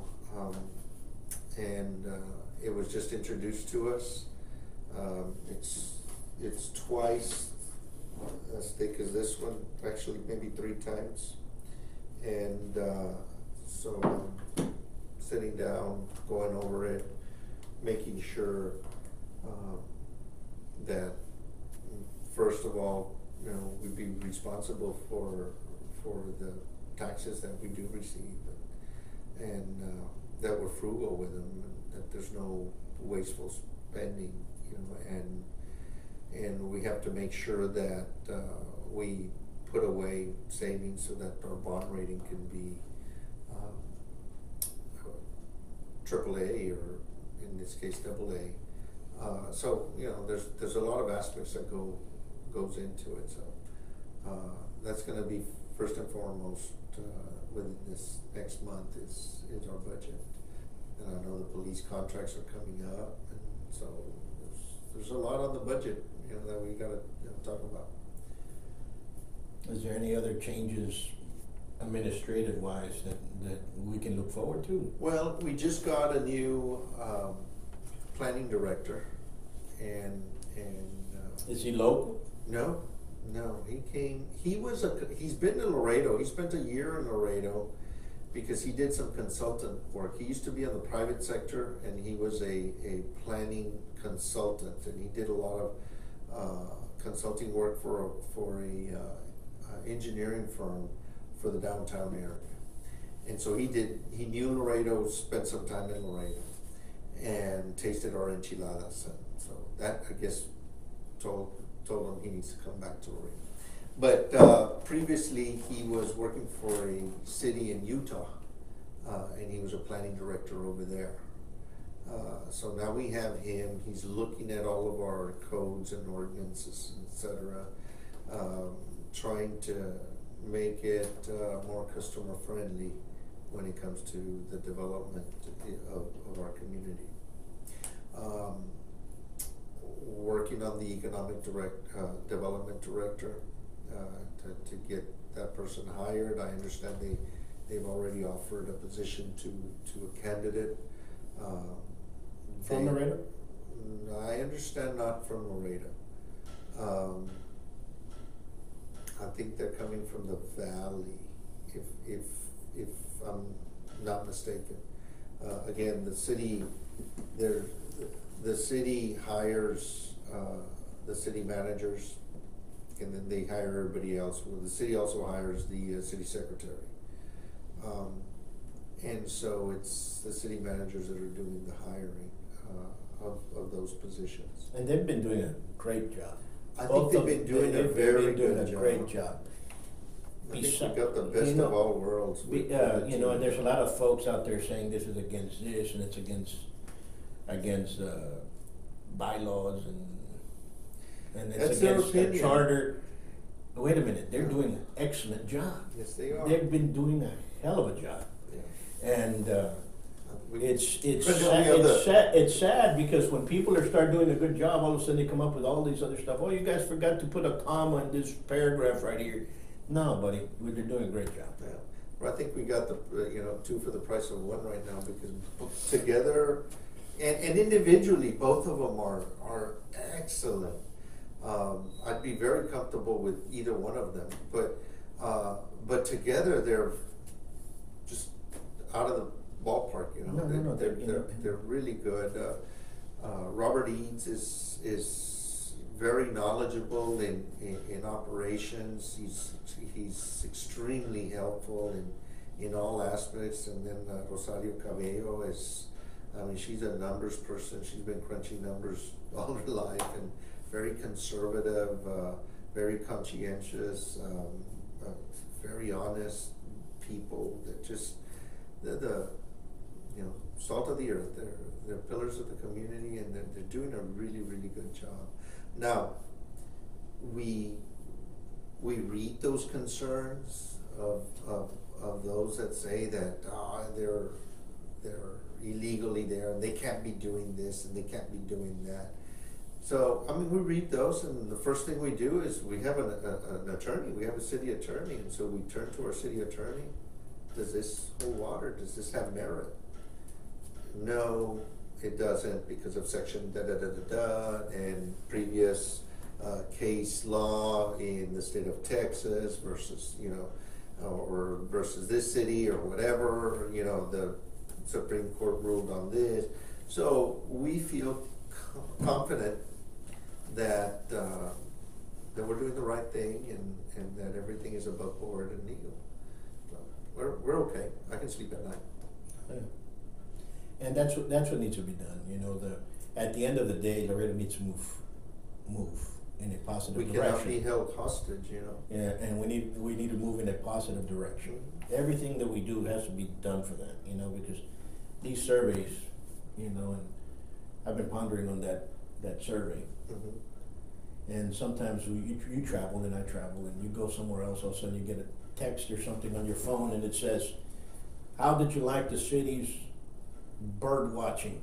and it was just introduced to us. It's twice as thick as this one, actually maybe 3 times. And so sitting down, going over it, making sure that first of all, we'd be responsible for the taxes that we do receive, and that we're frugal with them, and that there's no wasteful spending, and we have to make sure that we put away savings so that our bond rating can be AAA, or in this case AA. So there's a lot of aspects that goes into it. So that's going to be first and foremost within this next month is our budget. And I know the police contracts are coming up, and so there's a lot on the budget that we got to talk about. Is there any other changes administrative wise that we can look forward to? Well, we just got a new planning director, and is he local? No, he came. He's been in Laredo. He spent a year in Laredo because he did some consultant work. He used to be in the private sector, and he was a planning consultant, and he did a lot of consulting work for a engineering firm for the downtown area. And so he knew Laredo, spent some time in Laredo, and tasted our enchiladas. And so that, I guess, told him he needs to come back to Laredo. But previously he was working for a city in Utah, and he was a planning director over there. So now we have him. He's looking at all of our codes and ordinances, etc., trying to make it more customer friendly when it comes to the development of our community. Working on the economic development director to get that person hired. I understand they've already offered a position to a candidate. From Laredo? I understand not from Laredo. I think they're coming from the valley, if I'm not mistaken. Again, the city hires the city managers, and then they hire everybody else. Well, the city also hires the city secretary. And so it's the city managers that are doing the hiring of those positions. And they've been doing a great job. I think they've been doing a very good job. Great job. I think we got the best of all worlds. And there's a lot of folks out there saying this is against this and it's against bylaws and it's against the charter. Wait a minute, they're doing an excellent job. Yes, they are. They've been doing a hell of a job. Yeah. And it's sad because when people start doing a good job, all of a sudden they come up with all these other stuff. Oh, you guys forgot to put a comma in this paragraph right here. No, buddy, they're doing a great job. Yeah. Well, I think we got the 2 for the price of 1 right now, because together and individually, both of them are excellent. I'd be very comfortable with either one of them, but together they're just out of the ballpark. They're really good. Robert Eads is very knowledgeable in operations. He's extremely helpful in all aspects. And then Rosario Cabello she's a numbers person. She's been crunching numbers all her life, and very conservative, very conscientious, very honest people. just the salt of the earth. They're pillars of the community, and they're doing a really, really good job. Now, we read those concerns of those that say that they're illegally there and they can't be doing this and they can't be doing that. So, I mean, we read those, and the first thing we do is we have an attorney. We have a city attorney, and so we turn to our city attorney. Does this hold water? Does this have merit? No, it doesn't, because of section da-da-da-da-da and previous case law in the state of Texas versus, or versus this city or whatever, the Supreme Court ruled on this. So we feel confident that we're doing the right thing and that everything is above board and legal. So we're okay. I can sleep at night. Yeah. And that's what needs to be done. At the end of the day, Laredo needs to move in a positive direction. We cannot be held hostage, Yeah, and we need to move in a positive direction. Mm-hmm. Everything that we do has to be done for that, because these surveys, and I've been pondering on that survey. Mm-hmm. And sometimes you travel and I travel, and you go somewhere else, all of a sudden you get a text or something on your phone, and it says, "How did you like the city's bird watching?"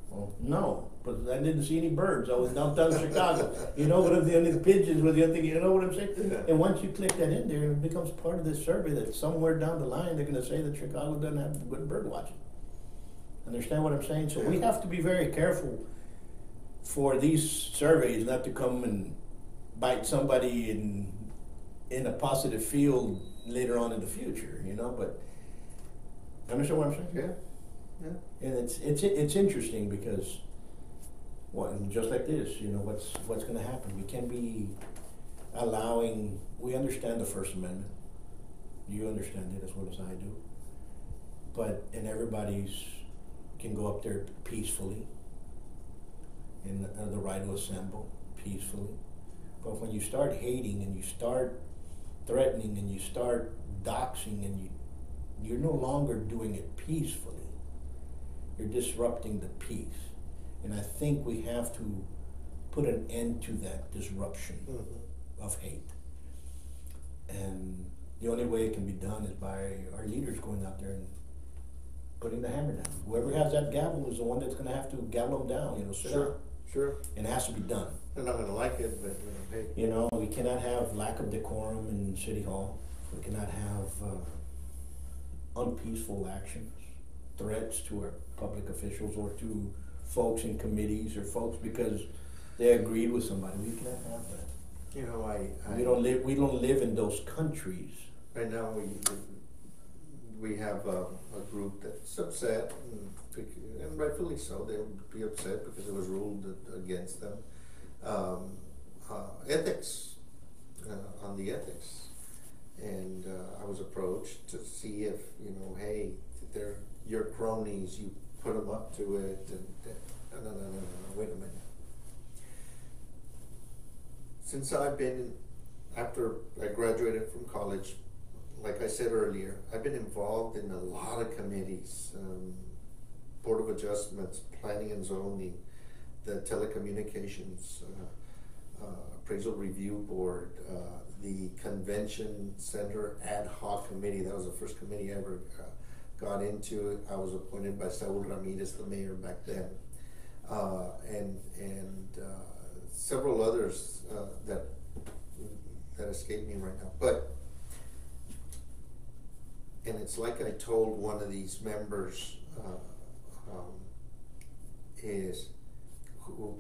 Well, no, but I didn't see any birds. I was downtown Chicago. What I'm saying? The pigeons with the other thing. You know what I'm saying? Yeah. And once you click that in there, it becomes part of this survey that somewhere down the line they're going to say that Chicago doesn't have good bird watching. Understand what I'm saying? So we have to be very careful for these surveys not to come and bite somebody in a positive field later on in the future. But understand what I'm saying? Yeah. Yeah. And it's interesting because, just like this, what's going to happen? We can be allowing. We understand the First Amendment. You understand it as well as I do. And everybody's can go up there peacefully, and the right to assemble peacefully. But when you start hating and you start threatening and you start doxing and you're no longer doing it peacefully. You're disrupting the peace. And I think we have to put an end to that disruption of hate. And the only way it can be done is by our leaders going out there and putting the hammer down. Whoever has that gavel is the one that's going to have to gavel them down, Sure. And it has to be done. They're not going to like it, but hey. We cannot have lack of decorum in City Hall. We cannot have unpeaceful actions, threats to our public officials or to folks in committees or folks because they agreed with somebody. We cannot have that. We don't live in those countries. Right now we have a group that's upset, and rightfully so. They'll be upset because it was ruled against them. Ethics, on the ethics. And I was approached to see if, hey, they're your cronies, you put them up to it. And no, wait a minute. Since after I graduated from college, like I said earlier, I've been involved in a lot of committees, Board of Adjustments, Planning and Zoning, the Telecommunications, Appraisal Review Board, the Convention Center Ad Hoc Committee. That was the first committee I ever got into. I was appointed by Saul Ramirez, the mayor back then, and several others that escape me right now. And it's like I told one of these members,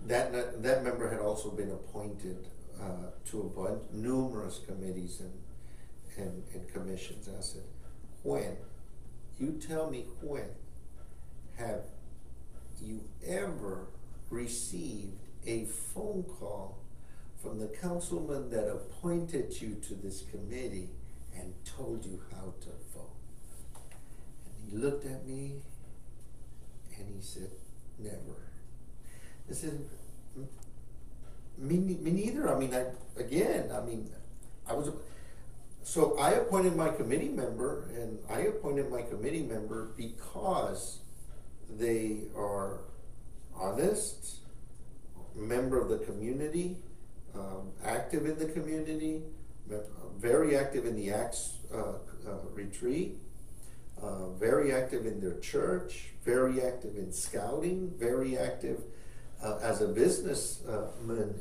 that member had also been appointed to numerous committees and commissions. I said, you tell me when have you ever received a phone call from the councilman that appointed you to this committee and told you how to vote? And he looked at me and he said, never. I said, me neither. I So I appointed my committee member, and I appointed my committee member because they are honest, member of the community, active in the community, very active in the Acts retreat, very active in their church, very active in scouting, very active as a businessman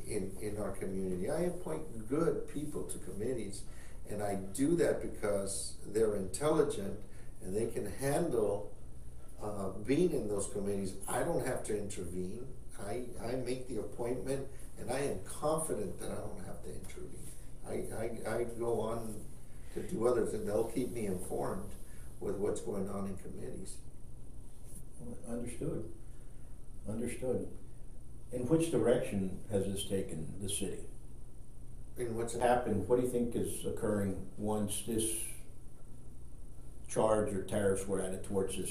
in our community. I appoint good people to committees, and I do that because they're intelligent and they can handle being in those committees. I don't have to intervene. I make the appointment, and I am confident that I don't have to intervene. I go on to do others, and they'll keep me informed with what's going on in committees. Understood. Understood. In which direction has this taken the city? And what's Happened? What do you think is occurring once this charge or tariffs were added towards this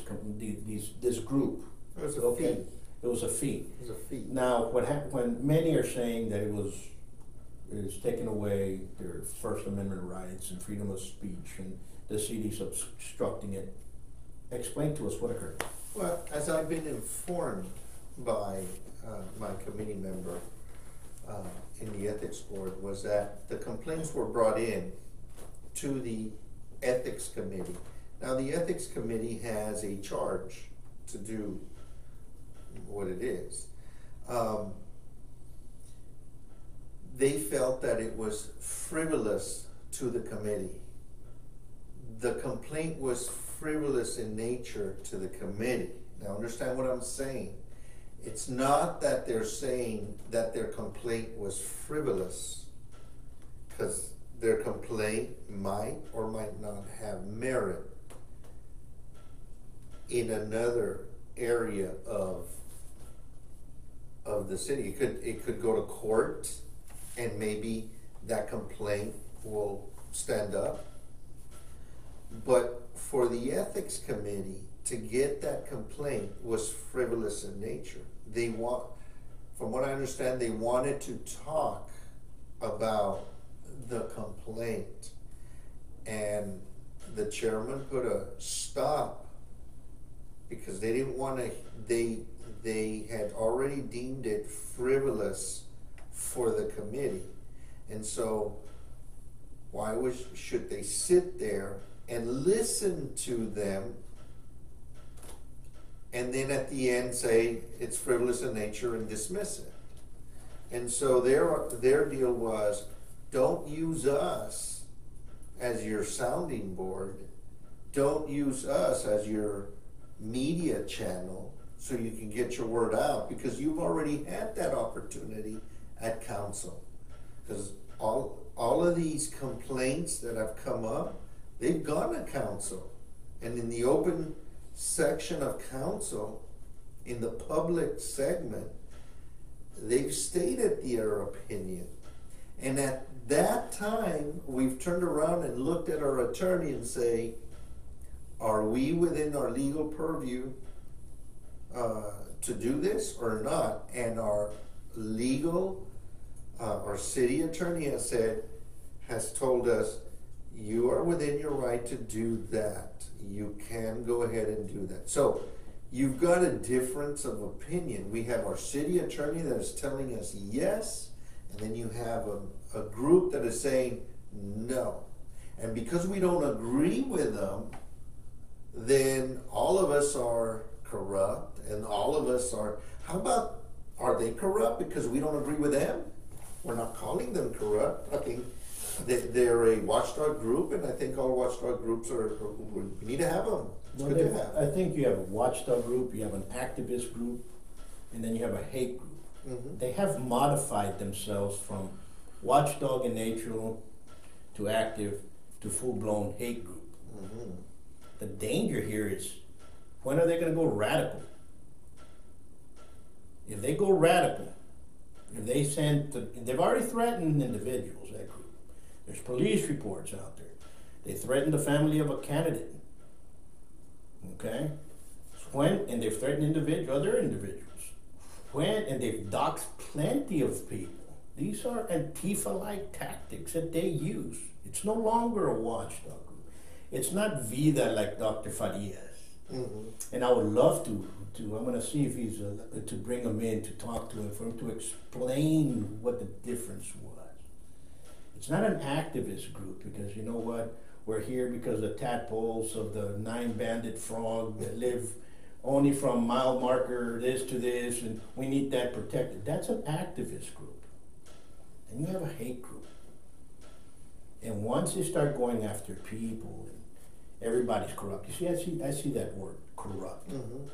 group? It was a fee. It was a fee. It was a fee. Now, when many are saying that it is taking away their First Amendment rights and freedom of speech, and the city's obstructing it, explain to us what occurred. Well, as I've been informed by my committee member in the ethics board, was that the complaints were brought in to the ethics committee. Now, the ethics committee has a charge to do what it is. They felt that it was frivolous to the committee. The complaint was frivolous in nature to the committee. Now, understand what I'm saying. It's not that they're saying that their complaint was frivolous, because their complaint might or might not have merit in another area of the city. It could go to court, and maybe that complaint will stand up. But for the ethics committee to get that complaint was frivolous in nature. From what I understand, they wanted to talk about the complaint, and the chairman put a stop because they didn't want to. They had already deemed it frivolous for the committee, and so should they sit there and listen to them, and then at the end say it's frivolous in nature and dismiss it? And so their deal was, don't use us as your sounding board, don't use us as your media channel so you can get your word out, because you've already had that opportunity at council. Because all of these complaints that have come up, they've gone to council, and in the open section of council, in the public segment, they've stated their opinion. And at that time, we've turned around and looked at our attorney and say, are we within our legal purview to do this or not? And our city attorney has told us, you are within your right to do that. You can go ahead and do that. So you've got a difference of opinion. We have our city attorney that is telling us yes, and then you have a group that is saying no. And because we don't agree with them, then all of us are corrupt, and all of us are they corrupt because we don't agree with them? We're not calling them corrupt. I think they're a watchdog group, and I think all watchdog groups we need to have them. It's good to have. I think you have a watchdog group, you have an activist group, and then you have a hate group. Mm-hmm. They have modified themselves from watchdog and neutral to active to full-blown hate group. Mm-hmm. The danger here is, when are they going to go radical? If they go radical, if they they've already threatened individuals, that group. There's police reports out there. They threatened the family of a candidate. Okay? And they've threatened other individuals. And they've doxed plenty of people. These are Antifa-like tactics that they use. It's no longer a watchdog group. It's not Vida like Dr. Farias. Mm-hmm. And I would love to. I'm going to see if he's to bring him in to talk to him, for him to explain what the difference was. It's not an activist group, because you know what? We're here because the tadpoles of the 9-banded frog that live only from mile marker this to this, and we need that protected. That's an activist group. And you have a hate group. And once they start going after people, and everybody's corrupt. You see, I see that word, corrupt. Mm-hmm.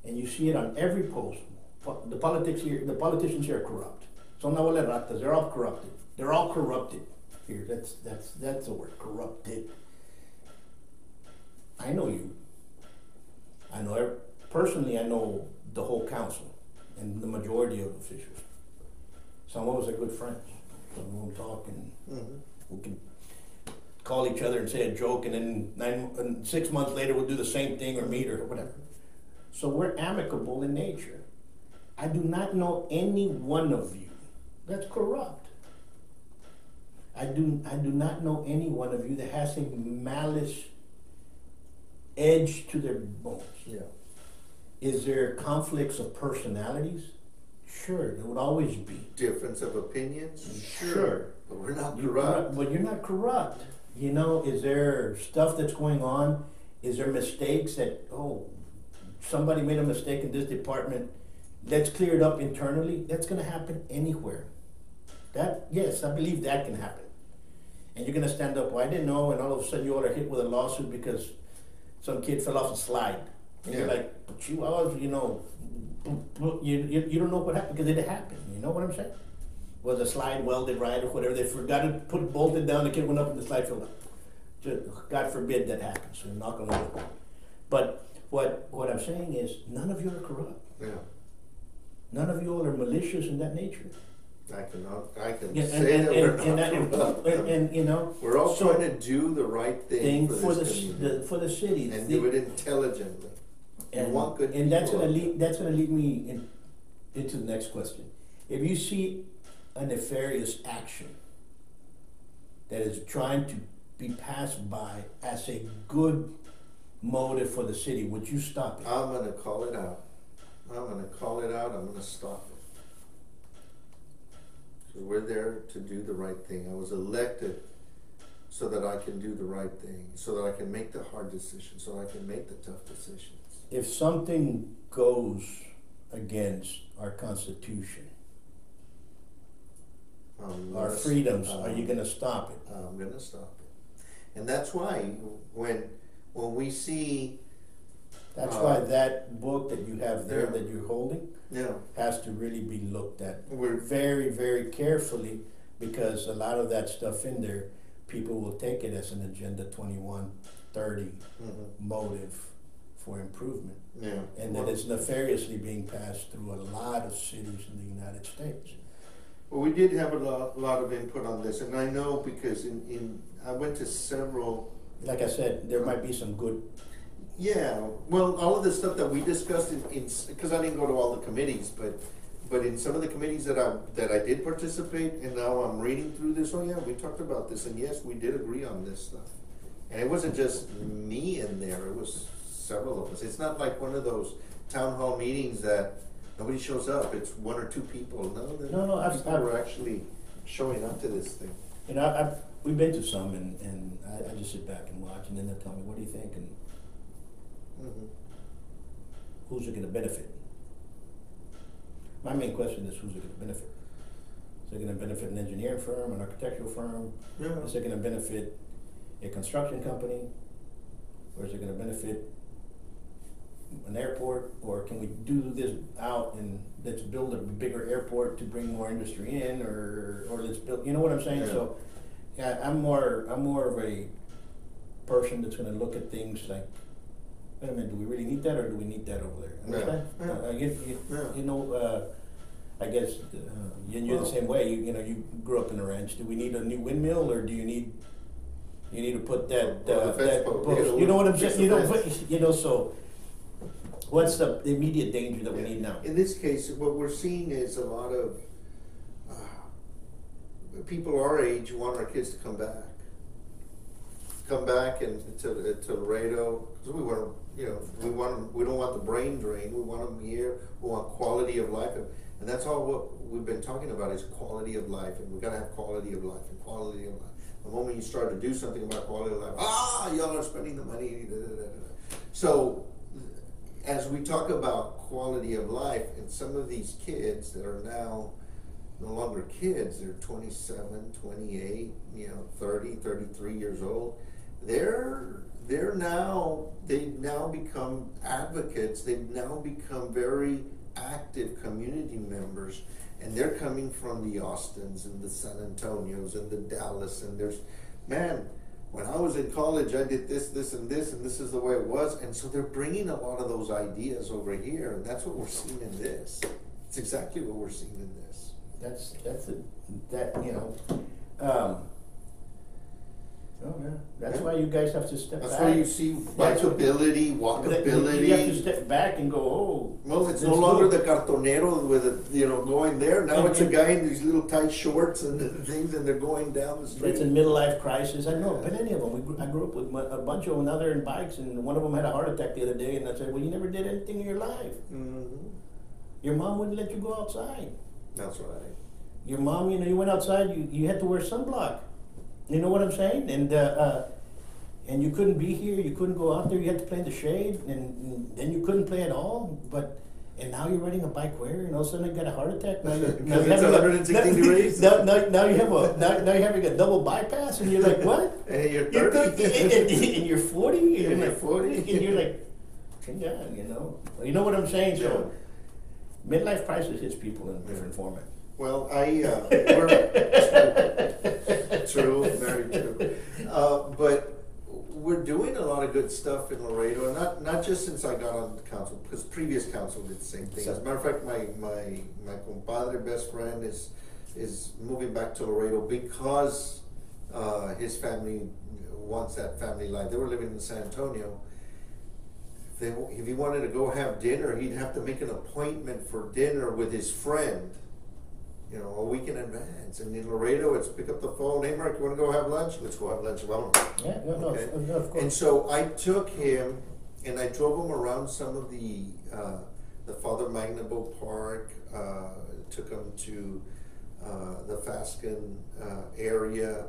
And you see it on every post. The politicians here are corrupt. Son abuelas ratas, they're all corrupted. They're all corrupted. Here, that's the word, corrupted. I know you. I know, personally, I know the whole council and the majority of officials. Some of us are good friends. Some of them talk, and we can call each other and say a joke, and then 6 months later we'll do the same thing or meet or whatever. So we're amicable in nature. I do not know any one of you that's corrupt. I do not know any one of you that has a malice edge to their bones. Yeah. Is there conflicts of personalities? Sure, there would always be. Difference of opinions? Sure. But we're not corrupt. But you're not corrupt. You know, is there stuff that's going on? Is there mistakes that, somebody made a mistake in this department, let's clear it up internally? That's going to happen anywhere. Yes, I believe that can happen. And you're going to stand up, well, I didn't know, and all of a sudden you all are hit with a lawsuit because some kid fell off a slide. And you're like, but you don't know what happened, because it happened. You know what I'm saying? Was a slide welded right or whatever? They forgot to bolt it down, the kid went up and the slide fell up. God forbid that happens, so knock on wood. But what I'm saying is, none of you are corrupt. Yeah. None of you all are malicious in that nature. I can say that we're not corrupt. And you know, we're all trying to do the right thing for the city, and do it intelligently. And want good. And that's going to lead me into the next question. If you see a nefarious action that is trying to be passed by as a good motive for the city, would you stop it? I'm going to call it out. I'm going to stop it. So we're there to do the right thing. I was elected so that I can do the right thing, so that I can make the hard decisions, so I can make the tough decisions. If something goes against our Constitution, our freedoms, are you going to stop it? I'm going to stop it. And that's why when we see... That's why that book that you have there that you're holding has to really be looked at very, very carefully, because a lot of that stuff in there, people will take it as an Agenda 2130 motive for improvement. Yeah. And that it's nefariously being passed through a lot of cities in the United States. Well, we did have a lot of input on this, and I know because I went to several... Like I said, there might be some good... Yeah, well, all of the stuff that we discussed because I didn't go to all the committees, but in some of the committees that I did participate, and now I'm reading through this. Oh yeah, we talked about this, and yes, we did agree on this stuff. And it wasn't just me in there; it was several of us. It's not like one of those town hall meetings that nobody shows up. It's one or two people. No, people were actually showing up to this thing. You know, we've been to some, and I just sit back and watch, and then they'll tell me, "What do you think?" And who's it going to benefit? My main question is, who's it going to benefit? Is it going to benefit an engineering firm, an architectural firm? Yeah. Is it going to benefit a construction company? Or is it going to benefit an airport? Or can we do this out and let's build a bigger airport to bring more industry in, or let's build, you know what I'm saying? Yeah. So yeah, I'm more of a person that's going to look at things like, wait a minute, do we really need that, or do we need that over there? Understand? You know, I guess you're the same way. You know, you grew up in a ranch. Do we need a new windmill, or do you need to put that post? You know what I'm saying? You know, so what's the immediate danger that we need now? In this case, what we're seeing is a lot of people our age want our kids to come back and to Laredo, because we want them, you know, we don't want the brain drain. We want them here. We want quality of life, and that's all what we've been talking about is quality of life, and we gotta have quality of life and quality of life. The moment you start to do something about quality of life, y'all are spending the money. Da, da, da, da. So, as we talk about quality of life, and some of these kids that are now no longer kids, they're 27, 28, 30, 33 years old. They've now become advocates. They've now become very active community members, and they're coming from the Austins and the San Antonios and the Dallas, and when I was in college, I did this, and this is the way it was, and so they're bringing a lot of those ideas over here, and that's what we're seeing in this. It's exactly what we're seeing in this. That's why you guys have to step back. That's why you see bikeability, walkability. You have to step back and go, oh. Well, it's no longer the cartonero with going there. Now it's a guy in these little tight shorts and things, and they're going down the street. It's a midlife crisis. I know plenty of them. I grew up with a bunch of them now they're in bikes, and one of them had a heart attack the other day, and I said, well, you never did anything in your life. Mm-hmm. Your mom wouldn't let you go outside. That's right. Your mom, you went outside, you had to wear sunblock. You know what I'm saying? And you couldn't be here, you couldn't go out there, you had to play in the shade, and then you couldn't play at all. And now you're riding a bike where, and all of a sudden you got a heart attack. Now because it's 116 degrees. Now you're having a double bypass, and you're like, what? And you're 30. and you're 40, and you're like 40, and you're like, yeah, you know what I'm saying? Yeah. So midlife crisis hits people in a different format. Well, true, very true. But we're doing a lot of good stuff in Laredo, and not just since I got on the council, because previous council did the same thing. As a matter of fact, my compadre, best friend, is moving back to Laredo because his family wants that family life. They were living in San Antonio. If he wanted to go have dinner, he'd have to make an appointment for dinner with his friend. A week in advance. And in Laredo, it's pick up the phone. Hey, Mark, you want to go have lunch? Let's go have lunch. Yeah, okay. No, of course. And so I took him and I drove him around some of the Father Magnabo Park. Took him to the Fasken area,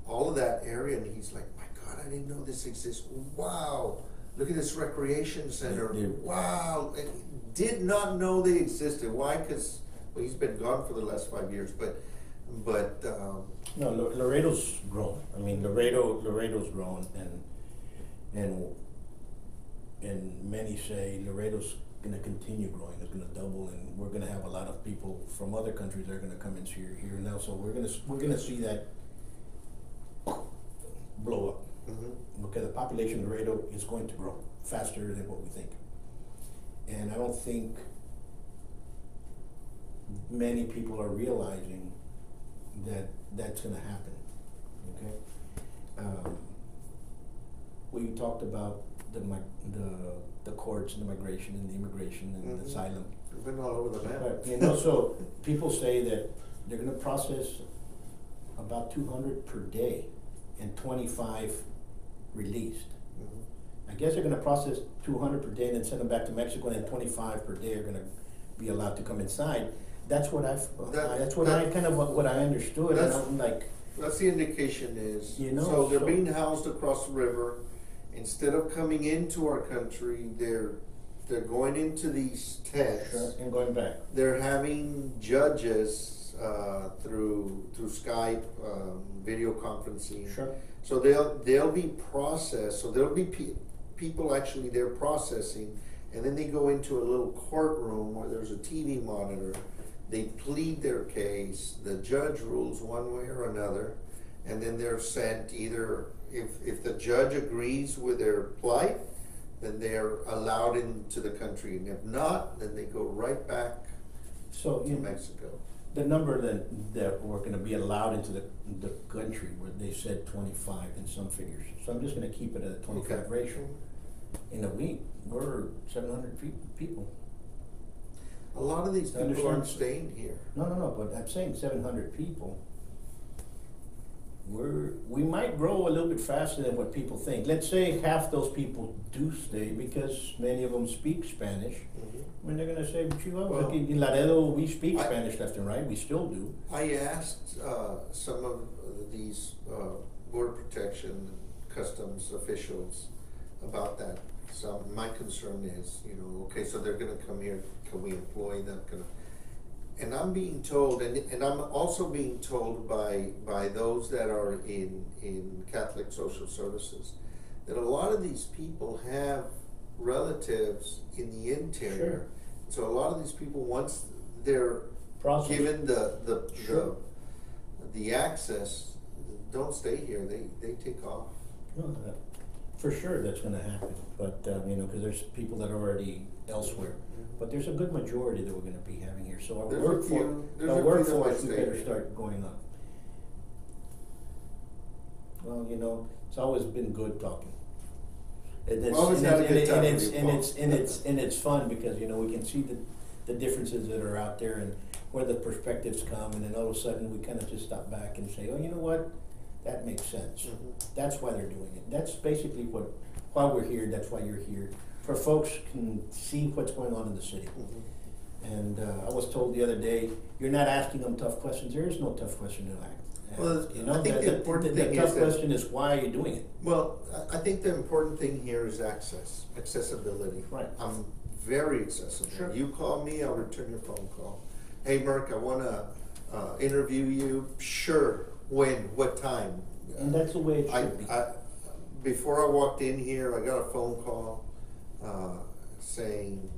all of that area, and he's like, "My God, I didn't know this exists. Wow, look at this recreation center. Yeah. Wow, and did not know they existed. Why? Because he's been gone for the last 5 years, but no, Laredo's grown. I mean, Laredo's grown, and many say Laredo's going to continue growing. It's going to double, and we're going to have a lot of people from other countries that are going to come in here now. So we're going to see that blow up. Mm-hmm. Because the population of Laredo is going to grow faster than what we think, and I don't think many people are realizing that that's going to happen. Okay, we talked about the courts and the migration and the immigration and mm-hmm. the asylum. We've been all over the map. But, so people say that they're going to process about 200 per day and 25 released. Mm-hmm. I guess they're going to process 200 per day and then send them back to Mexico, and then 25 per day are going to be allowed to come inside. That's what I understood, and I'm like. That's the indication is. So they're being housed across the river. Instead of coming into our country, they're going into these tents. Sure, and going back. They're having judges through Skype, video conferencing. Sure. So they'll be processed. So there'll be people actually there processing, and then they go into a little courtroom where there's a TV monitor. They plead their case, the judge rules one way or another, and then they're sent either, if the judge agrees with their plight, then they're allowed into the country, and if not, then they go right back to Mexico. The number that we're going to be allowed into the country, where they said 25 in some figures, so I'm just going to keep it at a 25 ratio. In a week, we're 700 people. A lot of these people aren't staying here. No, but I'm saying 700 people we might grow a little bit faster than what people think. Let's say half those people do stay because many of them speak Spanish. I mean, they're going to say, well, in Laredo, we speak Spanish left and right. We still do. I asked some of these border protection and customs officials about that. So my concern is, okay, so they're going to come here. Can we employ them? And I'm being told, and I'm also being told by those that are in Catholic social services, that a lot of these people have relatives in the interior. Sure. So a lot of these people, once they're given the access, don't stay here. They take off. Well, for sure, that's going to happen. But because there's people that are already elsewhere. But there's a good majority that we're going to be having here. So our workforce, we better start going up. Well, it's always been good talking. It's fun because we can see the differences that are out there and where the perspectives come, and then all of a sudden we kind of just stop back and say, oh, you know what, that makes sense. That's why they're doing it. That's basically why we're here. That's why you're here. For folks can see what's going on in the city. And I was told the other day, you're not asking them tough questions. There is no tough question to ask. Well, I think the important thing tough question is why are you doing it? Well, I think the important thing here is accessibility. Right. I'm very accessible. Sure. You call me, I'll return your phone call. Hey, Merc, I want to interview you. Sure. When? What time? And that's the way it should be. Before I walked in here, I got a phone call saying,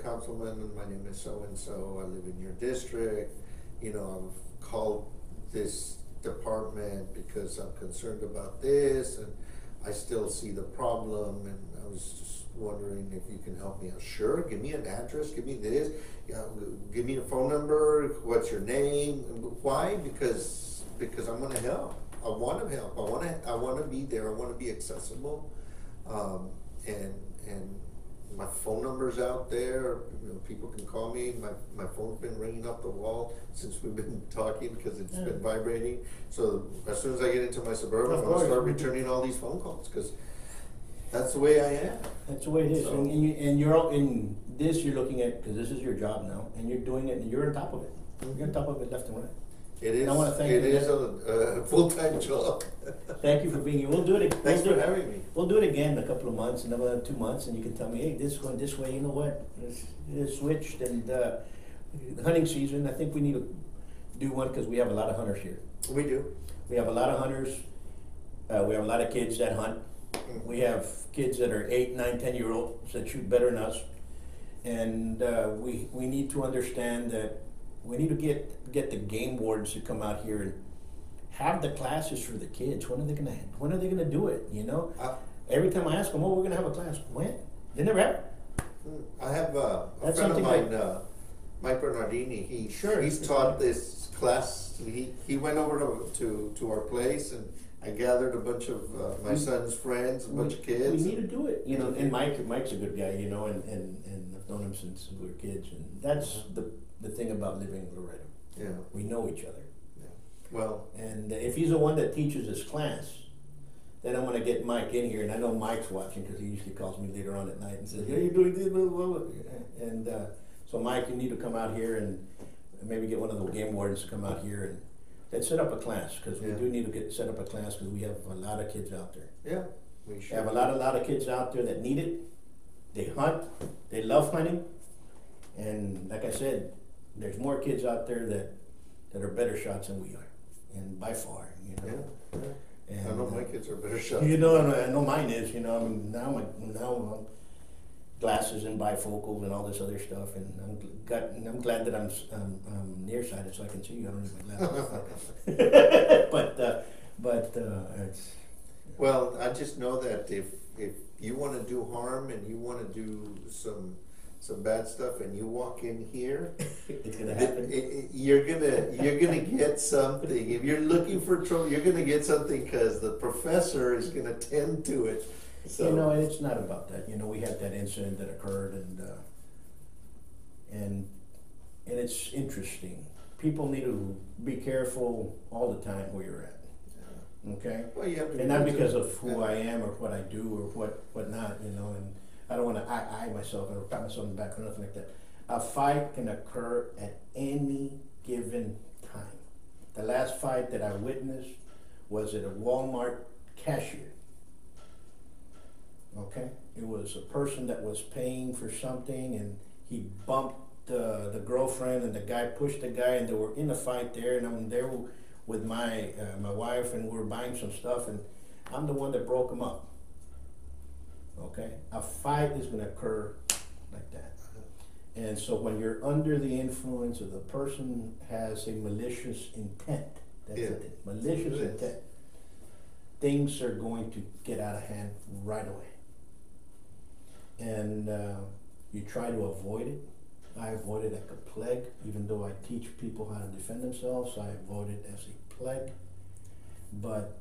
Councilman, my name is so-and-so, I live in your district. I've called this department because I'm concerned about this, and I still see the problem, and I was just wondering if you can help me out. Sure, give me an address, give me this, give me a phone number, what's your name? Why? Because I'm going to help. I want to help. I want to be there. I want to be accessible, and my phone number's out there. People can call me. My phone's been ringing up the wall since we've been talking because it's been vibrating. So as soon as I get into my Suburban, I'm going to start returning all these phone calls because that's the way I am. That's the way it is. So, and you're in this. You're looking at because this is your job now, and you're doing it, and you're on top of it. You're on top of it left and right. It is. And I want to thank you. It is a full-time job. Thank you for being here. We'll do it. Thanks for having me. We'll do it again in a couple of months, another 2 months, and you can tell me, hey, this going this way. You know what? It's switched. And hunting season, I think we need to do one because we have a lot of hunters here. We do. We have a lot of hunters. We have a lot of kids that hunt. We have kids that are 8, 9, 10-year-olds that shoot better than us, and we need to understand that. We need to get the game wardens to come out here and have the classes for the kids. When are they gonna do it? Every time I ask them, we're gonna have a class. When? They never have. I have a friend of mine, Mike Bernardini. He's taught this class. He went over to our place, and I gathered a bunch of my son's friends, a bunch of kids. We need to do it, And Mike's a good guy, and I've known him since we were kids, and that's the thing about living in Laredo. Yeah, we know each other. Yeah. Well, and if he's the one that teaches this class, then I'm going to get Mike in here, and I know Mike's watching because he usually calls me later on at night and says, "Hey, you're doing this, blah, blah, blah." And so Mike, you need to come out here and maybe get one of the game wardens to come out here and let's set up a class because we do need to set up a class because we have a lot of kids out there. Yeah, we should. We have a lot of kids out there that need it. They hunt. They love hunting. And like I said, there's more kids out there that are better shots than we are, and by far, Yeah. And, I know my kids are better shots. I know mine is. Now I'm glasses and bifocals and all this other stuff, and I'm glad that I'm nearsighted so I can see you. I don't need my glasses. but it's. Well, I just know that if you want to do harm and you want to do some bad stuff and you walk in here, it's gonna happen. You're gonna get something. If you're looking for trouble, you're gonna get something because the professor is gonna tend to it. So and it's not about that. We had that incident that occurred, and it's interesting. People need to be careful all the time where you're at. Okay? Well, you have to And not be because to- of who I am or what I do or what not, you know, and I don't want to I myself or pat myself on the back or nothing like that. A fight can occur at any given time. The last fight that I witnessed was at a Walmart cashier. Okay? It was a person that was paying for something and he bumped the girlfriend and the guy pushed the guy and they were in a fight there and I'm there with my wife and we were buying some stuff and I'm the one that broke them up. Okay? A fight is going to occur like that. And so when you're under the influence of the person has a malicious intent, that's it, malicious Yes. intent, things are going to get out of hand right away. And you try to avoid it. I avoid it like a plague, even though I teach people how to defend themselves, I avoid it as a plague. But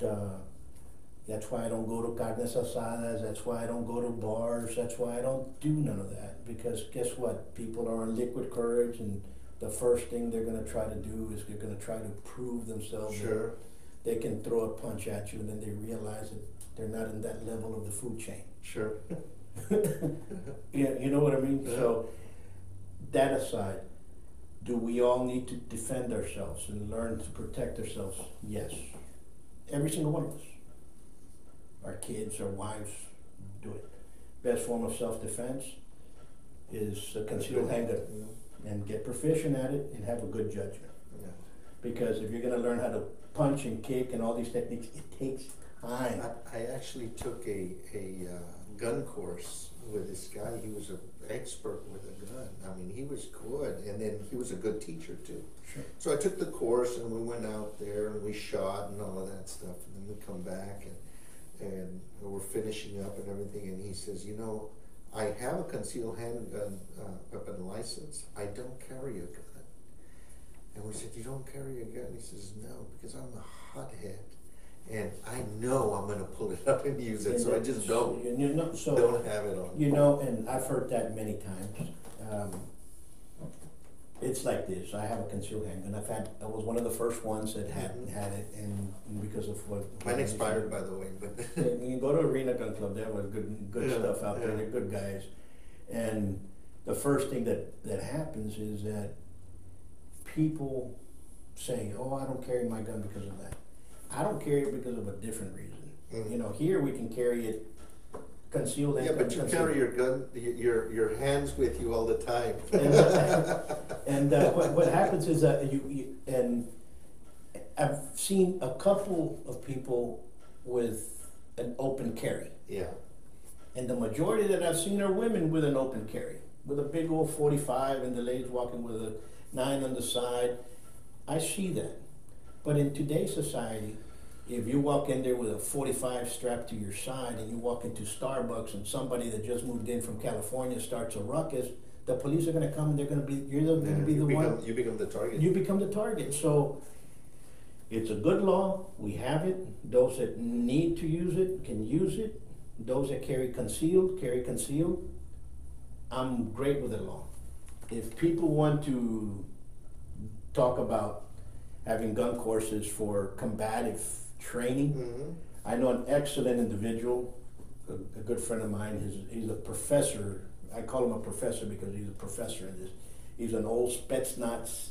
that's why I don't go to carnes asadas, that's why I don't go to bars, that's why I don't do none of that. Because guess what? People are on liquid courage and the first thing they're going to try to do is they're going to try to prove themselves. Sure. That they can throw a punch at you and then they realize that they're not in that level of the food chain. Sure. You know what I mean? Yeah. So that aside, do we all need to defend ourselves and learn to protect ourselves? Yes. Every single one of us. Our kids, our wives, do it. Best form of self-defense is a concealed handgun. And get proficient at it and have a good judgment. Yeah. Because if you're going to learn how to punch and kick and all these techniques, it takes time. I actually took a gun course with this guy. He was an expert with a gun. I mean, he was good, and then he was a good teacher too. Sure. So I took the course, and we went out there, and we shot and all of that stuff, and then we come back, and we're finishing up and everything, and he says, you know, I have a concealed handgun weapon license. I don't carry a gun. And we said, you don't carry a gun? He says, no, because I'm a hothead. And I know I'm going to pull it up and use it, so I just don't. You know, so Don't have it on. you know, and I've heard that many times. It's like this. I have a concealed handgun. I was one of the first ones that had it, and because of what. Mine expired, by the way. But You can go to Arena Gun Club. They have good Yeah, stuff out there. yeah. They're good guys. And the first thing that happens is that people say, "Oh, I don't carry my gun because of that." I don't carry it because of a different reason. You know, here we can carry it concealed. And yeah, but you concealed. carry your gun, your hands with you all the time. And what happens is that and I've seen a couple of people with an open carry. Yeah. And the majority that I've seen are women with an open carry, with a big old 45 and the ladies walking with a 9 on the side. I see that. But in today's society, if you walk in there with a 45 strapped to your side and you walk into Starbucks and somebody that just moved in from California starts a ruckus, the police are going to come and they're going to be, you're going to be the one. You become the target. You become the target. So it's a good law. We have it. Those that need to use it can use it. Those that carry concealed, carry concealed. I'm great with the law. If people want to talk about having gun courses for combative training, I know an excellent individual, a good friend of mine. He's a professor. I call him a professor because he's a professor in this. He's an old Spetsnaz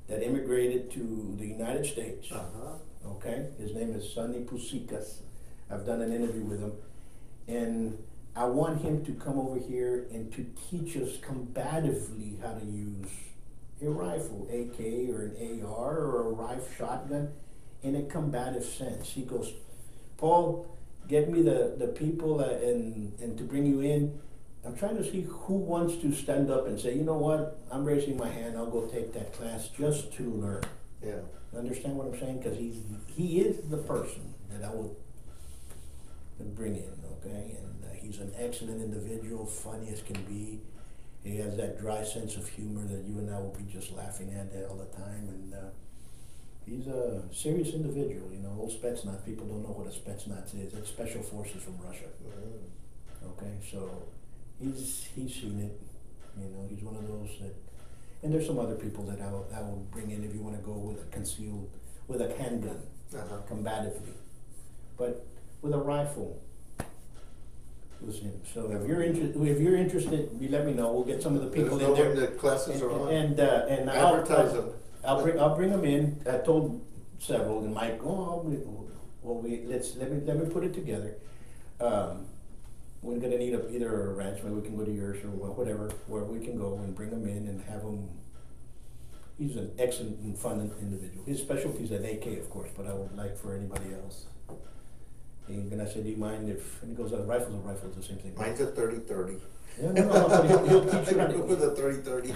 that immigrated to the United States. Okay, his name is Sonny Pusikas. I've done an interview with him, and I want him to come over here and to teach us combatively how to use a rifle, AK or an AR or a rifle shotgun in a combative sense. He goes, Paul, get me the people and to bring you in. I'm trying to see who wants to stand up and say, you know what, I'm raising my hand, I'll go take that class just to learn. Yeah. Understand what I'm saying? Because he is the person that I would bring in, okay? And he's an excellent individual, funny as can be. He has that dry sense of humor that you and I will be just laughing at all the time. And he's a serious individual, you know. Old Spetsnaz, people don't know what a Spetsnaz is. It's Special Forces from Russia. Okay, so he's seen it. You know, he's one of those that. And there's some other people that I will bring in if you want to go with a concealed, with a handgun. combatively. But with a rifle, it was him. So if you're interested, you let me know. We'll get some of the people Let us in know there. when the classes are on. And Advertise them. I'll bring them in. I told several, and Mike, let me put it together. We're gonna need either a ranch, maybe we can go to yours or whatever, where we can go and bring him in and have him. He's an excellent and fun individual. His specialty is an AK, of course, but I would like for anybody else. And I said, do you mind if, and he goes, rifles are rifles, the same thing. Mine's a 30-30. Yeah, no, but he'll teach you how to With a 30-30.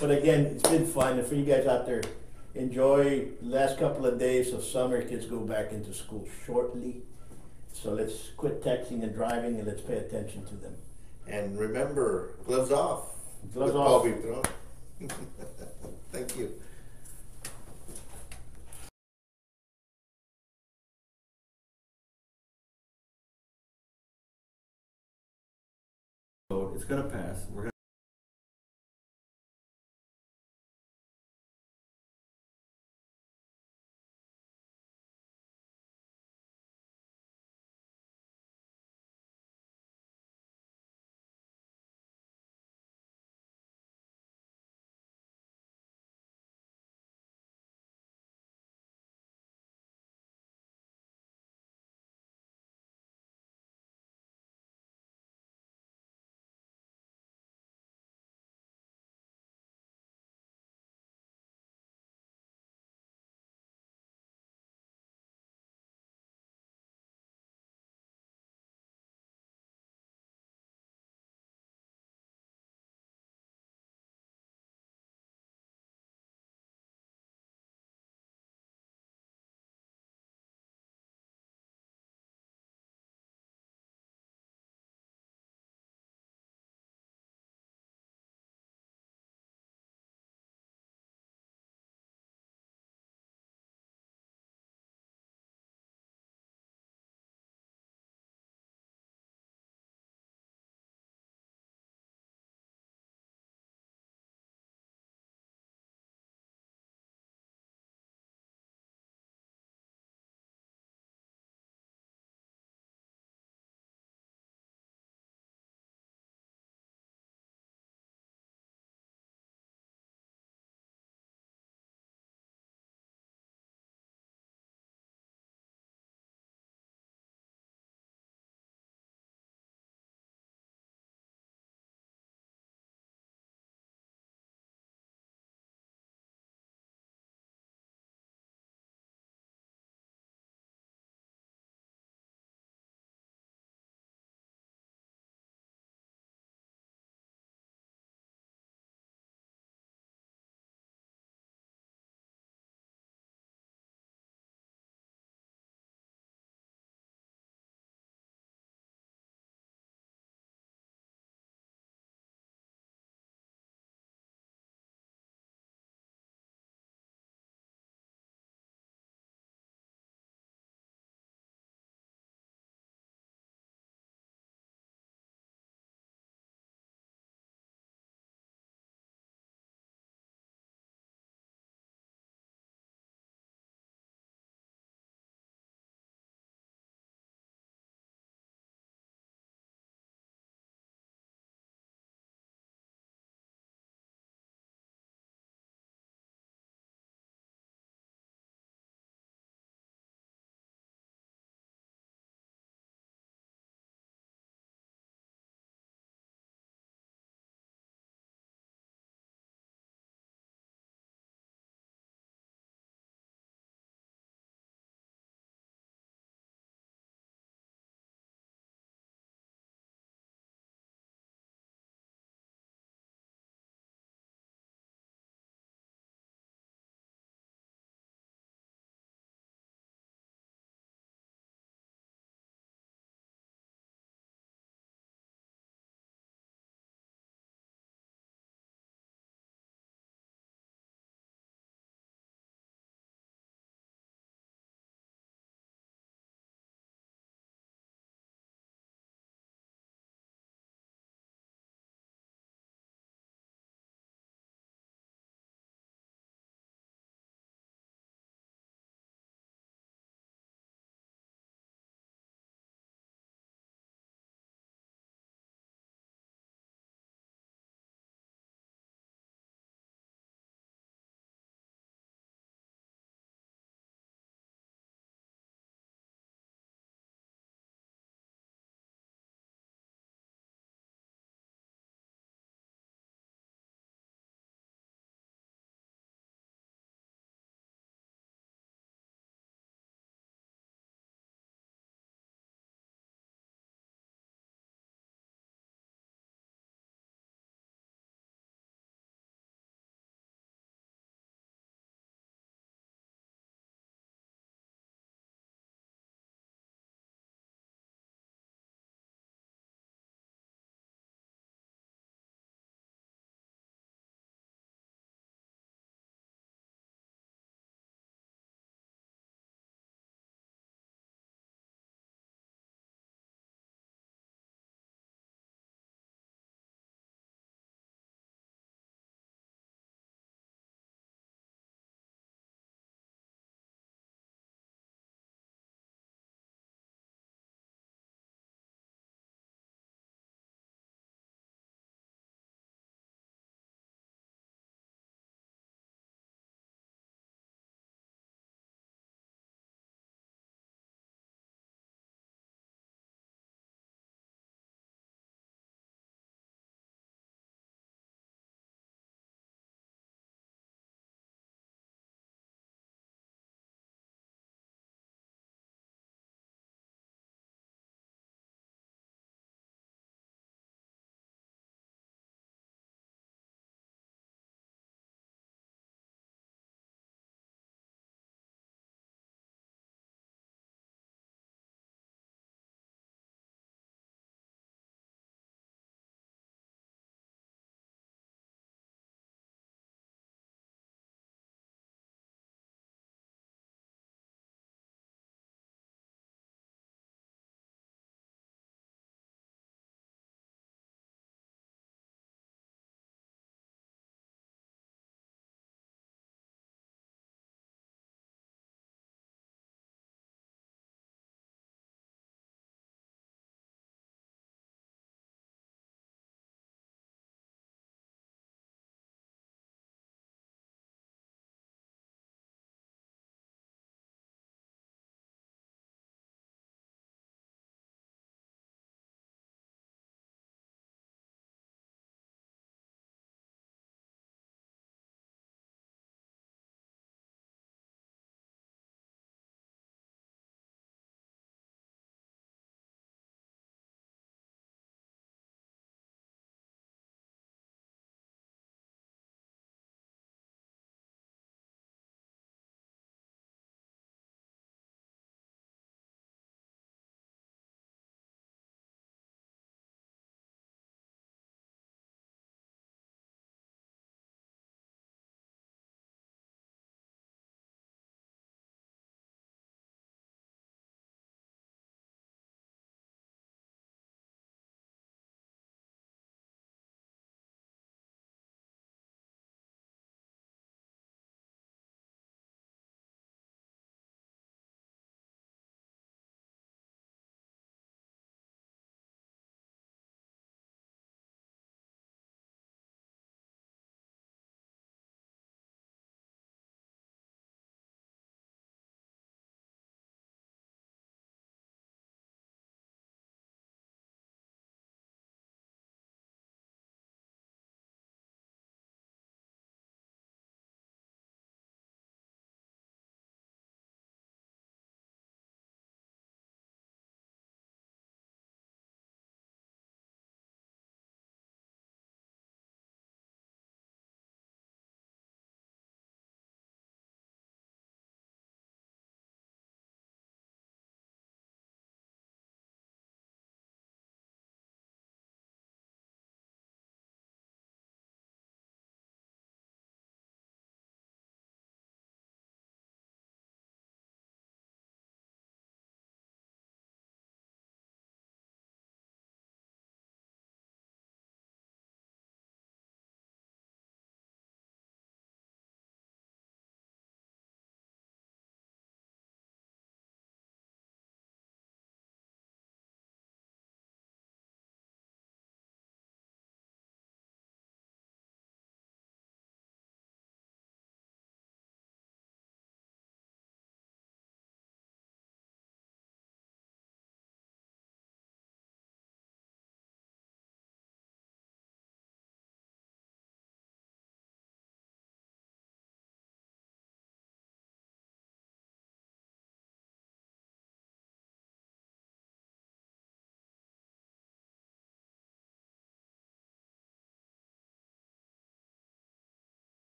But again, it's been fun. And for you guys out there, enjoy the last couple of days of summer. Kids go back into school shortly. So let's quit texting and driving and let's pay attention to them. And remember, gloves off. Gloves with off. Paul Buitron. Thank you. It's gonna pass. We're gonna